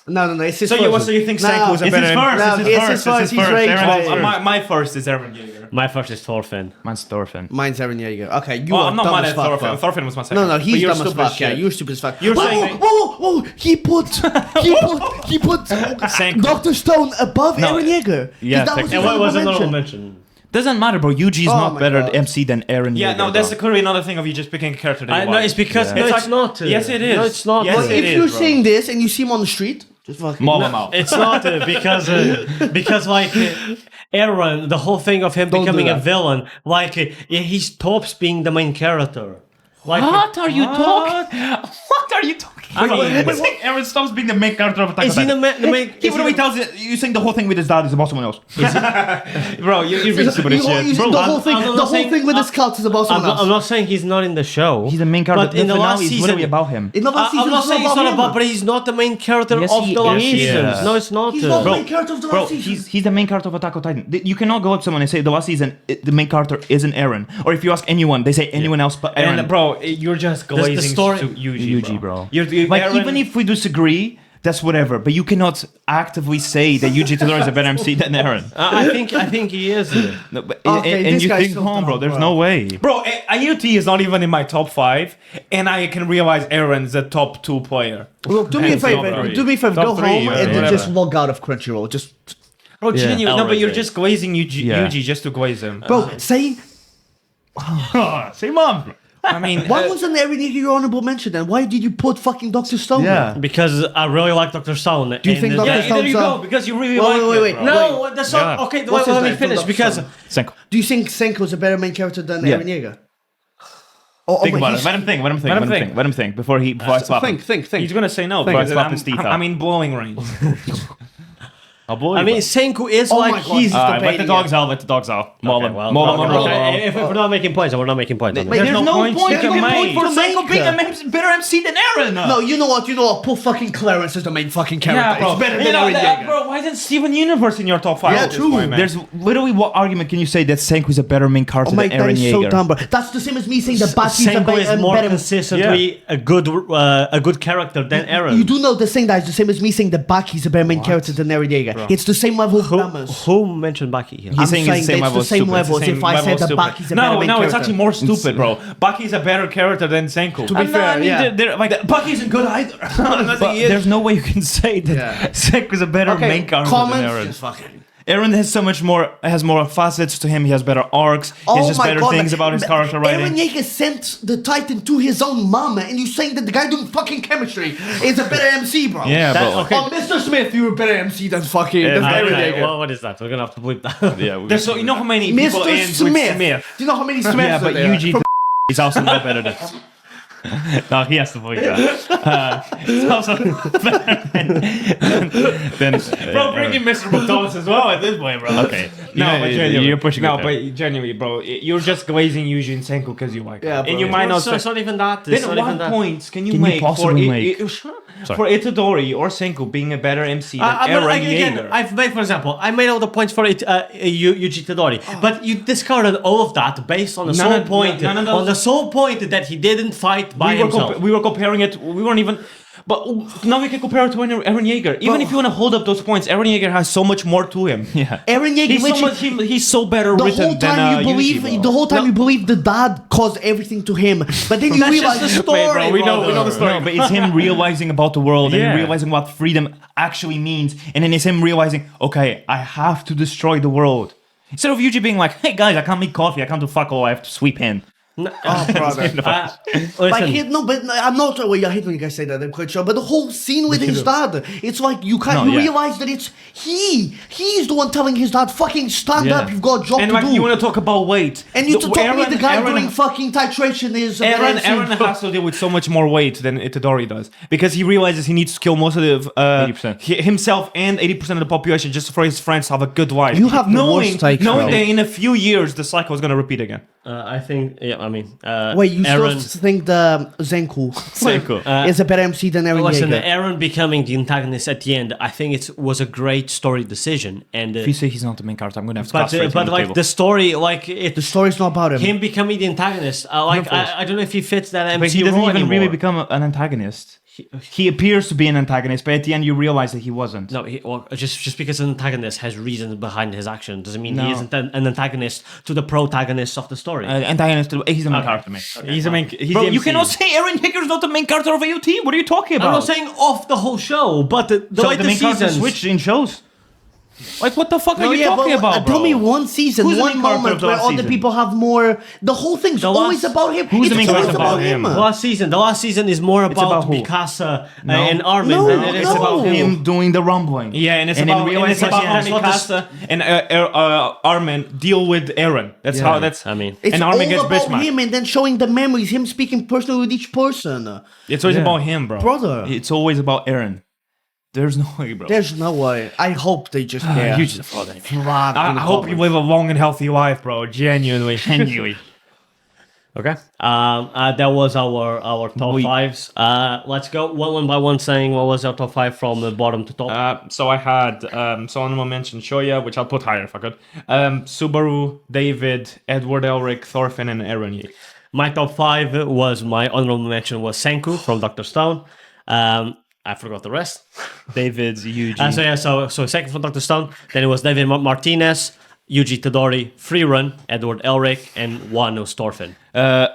No, it's his So first. you think No, Senku is a it's his better? first. No, It's his first. He's rage Aaron's bait. first. My first is Eren Yeager. My first is Thorfinn. Mine's Thorfinn. Mine's Eren Yeager. Okay, you Well, are I'm not dumb mad as at fuck, Thorfinn. bro. Thorfinn was my second. No, But he's you're dumb as stupid fuck. Yeah, shit. you're stupid as fuck. You're saying- whoa! He put Senku. Dr. Stone above Eren Yeager. Yeah, that was technically. his And what was honorable another mention. mention? Doesn't matter, bro. Yuji's Oh not my better God. MC than Aaron. Yeah, Yeager, no, that's bro. clearly another thing of you just picking a character that you No, like. it's because Yeah. no, It's it's like- not. yes, it is. No, it's not. Yes, Well, it if is, you're bro. saying this and you see him on the street, just fucking. Maul him out. It's not because like Aaron, the whole thing of him Don't do becoming a that. villain, like he stops being the main character. Like What are you talking? What are you talking? I mean- it's like Aaron stops being the main character of Attack is on he the Titan. main? He literally tells you saying the whole thing with his dad is about someone else. Bro, you're really stupid as shit. the whole thing, I'm the not whole saying- thing with his cult is about someone I'm else. not saying he's not in the show. He's the main character. But in the last is season, literally about him. In the last season, I'm not saying it's not him. about, but he's not the main character Yes, of he the last is. seasons. Yeah. No, it's not. He's not the Bro, main character of the Bro, last season. he's the main character of Attack on Titan. You cannot go up to someone and say the last season the main character isn't Aaron. Or if you ask anyone, they say anyone else but Aaron. And bro, you're just glazing story- to Yuji, bro. You're Like Eren- even if we disagree, that's whatever. But you cannot actively say that Yuji Itadori is a better MC than Aaron. I think he is. No, but, Okay, and this you guy's think, so bro, dumb, there's bro. no way. Bro, IUT is not even in my top 5, and I can realize Aaron's a top 2 player. Look, do me a Hands favor. down. Do me a favor. Top Go three, home yeah, and then whatever. just log out of Crunchyroll. Just, Bro, Yeah. genuine. No, but you're Elric. just glazing Yeah. Yuji just to glaze him. bro, saying Say mom. I mean, why wasn't Eren Yeager your honorable mention then? Why did you put fucking Dr. Stone? Yeah. Because I really like Dr. Stone. Do you think Dr. yeah, there you Stone's go, because you really Wait, like wait, it, wait, bro. No, that's not Yeah. okay. What's his Let me name? finish Dr. because Stone. Senko. Do you think Senko's a better main character than Yeah. Eren Yeager? Oh, Think wait, about it. he's- Let him think. Let him think. Let him Let him think. think. Let him think before he slap him. Think. He's gonna say no, Think. because Slap his teeth out. I'm in blowing range. I'll blow I you, mean bro. Senku is Oh like my God, he's. he's Let the debating dogs it. out. Let the dogs out. Maul him. well, Maul him. okay, Maul him. okay, if we're not making points, then we're not making points. on Wait, this. there's There's no no point point. to You can make. point for To Senko make being her. a better MC than Aaron. No, you know what? Put fucking Clarence as the main fucking character. Yeah, bro. It's better You than know Eren that, Yeager. bro. Why isn't Steven Universe in your top 5? Yeah, at this true. point, man? There's literally what argument can you say that Senko is a better main character Oh my, than that Eren is so Yeager? dumb, bro. That's the same as me saying that Baki's a Senku is more better. consistently a good character than Eren. You do know the thing that is the same as me saying that Baki's a better main character than Eren Yeager. It's the same level of grammars. Who mentioned Baki here? He's saying it's the same that level it's of the same stupid. level It's as the if same I level said of that stupid. Baki's a better No, main no, character. it's actually more stupid, bro. Bucky's a better character than Senku. To be fair, yeah. Like Bucky isn't good either. But there's no way you can say that Yeah. Senko is a better main character than comments, Eren. just fucking. Eren has so much more, has more facets to him. He has better arcs. He has just better things about his character Eren writing. Yeager sent the Titan to his own mama, and you saying that the guy doing fucking chemistry is a better MC, bro. Yeah, That- bro. okay. Oh, Mr. Smith, you're a better MC than fucking than I Eren don't know. Yeager. Well, what is that? We're gonna have to bleep that. Yeah, There's so you know how many people Mr. end Smith. with Smith. Do you know how many Smiths yeah, are but there? Yuji is also not better than. No, he has to bleep that. He's also better than Bro, bring in Mr. McDonald's as well at this point, bro. Okay. No, Yeah, but yeah, genuinely. you're pushing No, it there. but genuinely, bro, you're just glazing Yuji and Senku because you like. Yeah, it. bro. And you might not. So it's not even that. It's Then not what even that. points can you Can you make possibly for make? shut up. Sorry. For Itadori or Senku being a better MC than Eren Yeager? I've made, for example, I made all the points for it, Yuji Itadori, but you discarded all of that based on the None sole of- point, none of those- on the sole point that he didn't fight by himself. We were comparing it. We weren't even. But now we can compare it to Eren Yeager. Even if you want to hold up those points, Eren Yeager has so much more to him. Yeah. Eren Yeager He's so literally- much. He's so better the written whole time than you believe, Yuji, bro. the whole time you believe the dad caused everything to him, but then you That's realize just the story, Wait, bro, we know the story. No, but it's him realizing about the world Yeah. and realizing what freedom actually means. And then it's him realizing, okay, I have to destroy the world. Instead of Yuji being like, hey guys, I can't make coffee, I can't do fuck all, I have to sweep in. Oh, brother. Listen, But I'm not. Well, I hate when you guys say that. I'm quite sure. But the whole scene with his dad, it's like you can't. No, you yeah. realize that it's he. He's the one telling his dad, "Fucking stand Yeah. up. You've got a job And to like do." you want to talk about weight, and you to talk me the guy Aaron- doing fucking titration is a better Aaron, MC. Aaron has to deal with so much more weight than Itadori does because he realizes he needs to kill most of the 80%. himself and 80% of the population just for his friends to have a good life. You have the worst takes, knowing bro. that in a few years the cycle is going to repeat again. I think, Wait, you Aaron, still think the Zenku Senku. is a better MC than Aaron listen, Yeager? Aaron becoming the antagonist at the end, I think it was a great story decision. And If you say he's not the main character, I'm gonna have to but castrate him but on the like table. the story, like it, The story's not about him. him becoming the antagonist. I don't know if he fits that MC But he doesn't role even anymore. really become an antagonist. He appears to be an antagonist, but at the end you realize that he wasn't. No, well, just because an antagonist has reasons behind his action doesn't mean No. he isn't an antagonist to the protagonist of the story. Antagonist, he's the main character, man. He's a main. He's Bro, the you MC. cannot say Aaron Yeager's not the main character of AOT. What are you talking about? I'm not saying off the whole show, but the so later the main character seasons. switched in shows. Like, what the fuck No, are you yeah, talking but, about, bro? tell me one season, Who's the one main character moment of the where last other season? people have more. The whole thing's always last- about him. Who's the It's main always character about about him. The last season is more about, about who? Mikasa No. and Armin. No, than it is no. about him. him doing the rumbling. Yeah, and it's And about then and it's about realize how he has Mikasa and Armin deal with Aaron. That's Yeah. how. That's I mean, It's and all Armin gets about bitch him, and then showing the memories, him speaking personally with each person. It's always Yeah. about him, bro. Brother, It's always about Aaron. There's no way, bro. there's no way. I hope they just care. Huge the father. I hope you live a long and healthy life, bro. Genuinely. Genuinely. okay. That was our top fives. Let's go one by one, saying what was our top five from the bottom to top. So I had honorable mention Shoya, which I'll put higher if I could. Subaru, David, Edward Elric, Thorfinn, and Aaron Yee. My top five was my honorable mention was Senku from Dr. Stone. I forgot the rest. David's Yuji. So second from Dr. Stone. Then it was David Martinez, Yuji Itadori, Freerun, Edward Elric, and Wano Thorfinn.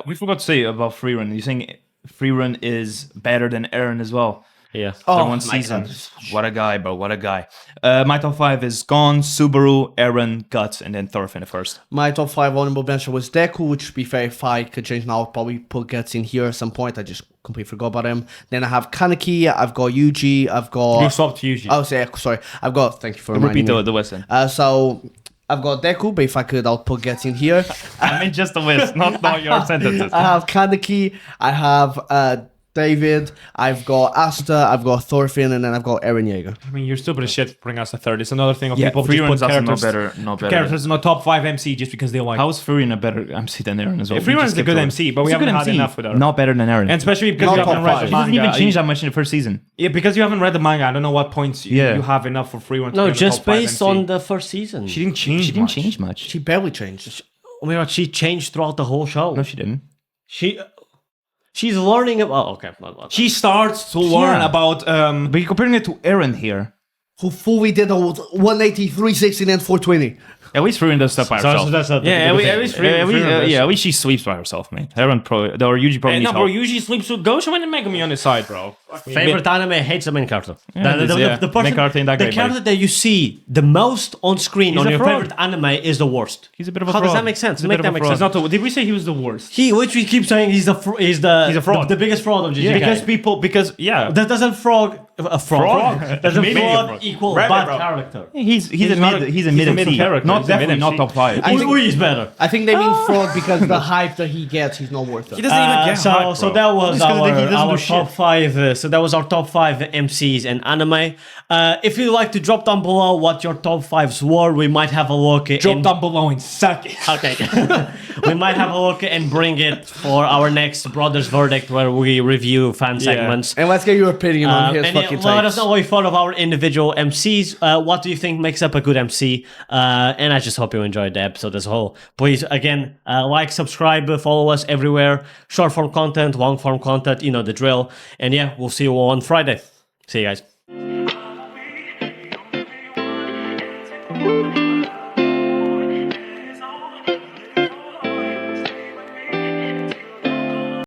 We forgot to say about Freerun. You're saying Freerun is better than Aaron as well. Yeah. Oh, One my season. God. What a guy, bro. What a guy. My top five is Gon, Subaru, Aaron, Guts, and then Thorfinn first. My top five honorable mention was Deku, which to be fair, if I could change now, I'll probably put Guts in here at some point. I just completely forgot about him. Then I have Kaneki, I've got Yuji, I've got. You swapped Yuji. Oh, sorry. I've got. Thank you for reminding Repeat me. the Western. So I've got Deku, but if I could, I'll put Guts in here. I mean, just the list, not your sentences. I have Kaneki, I have David, I've got Asta, I've got Thorfinn, and then I've got Eren Yeager. I mean, you're stupid as shit for bringing us to third. It's another thing of Yeah, people just Freerun's put also characters, not better. characters in the top 5 MC just because they like. How is Freerun a better MC than Aaron as well? Freerun's a good MC, but we haven't had enough with her. Not better than Aaron. And especially because Not you haven't top read five. the He doesn't manga. even change that much in the first season. Yeah, because you haven't read the manga. I don't know what points you Yeah. have enough for Freerun. to No, be in the just top 5 based MC. on the first season. She didn't change. She didn't much. change much. She barely changed. Oh my god, she changed throughout the whole show. No, she didn't. She's learning about. Okay, She starts to learn Yeah. about. But you're comparing it to Aaron here. Who fully did a 180, 360, and then 420. At least Freerun does stuff by herself. that's not the Yeah, big at thing. least Freerun. At least she sleeps by herself, man. Aaron probably, or Yuji probably Hey, needs no, bro. help. Usually sleeps with Gosho and Megami on his side, bro. Favorite anime hates the main character. Yeah, the main character in that the great, character that you see the most on screen He's on a your fraud. favorite anime is the worst. He's a bit of a How fraud. does that make sense? He's a Make bit that of a make fraud. sense. It's not. Did we say he was the worst? Which we keep saying he's the fraud. the biggest fraud of JJK. Because yeah. That doesn't frog a frog. Doesn't Maybe a fraud fraud. equal Right, bad bro. character. He's a not mid. a- He's a he's mid a mid MC. character. Not He's a mid definitely not MC. top 5. Ui is better. I think they mean fraud because the hype that he gets, he's not worth it. He doesn't even get hype, bro. So that was It's 'cause he doesn't our do shit. top 5. So that was our top 5 MCs and anime. If you'd like to drop down below what your top 5s were, we might have a look. Drop down below and suck it. Okay. We might have a look and bring it for our next Brothers Verdict where we review fan segments. And let's get your opinion on his And fucking let us takes. know what you thought of our individual MCs. What do you think makes up a good MC? And I just hope you enjoyed the episode as a whole. Please, again, like, subscribe, follow us everywhere. Short form content, long form content, you know the drill. And yeah, we'll see you all on Friday. See you guys.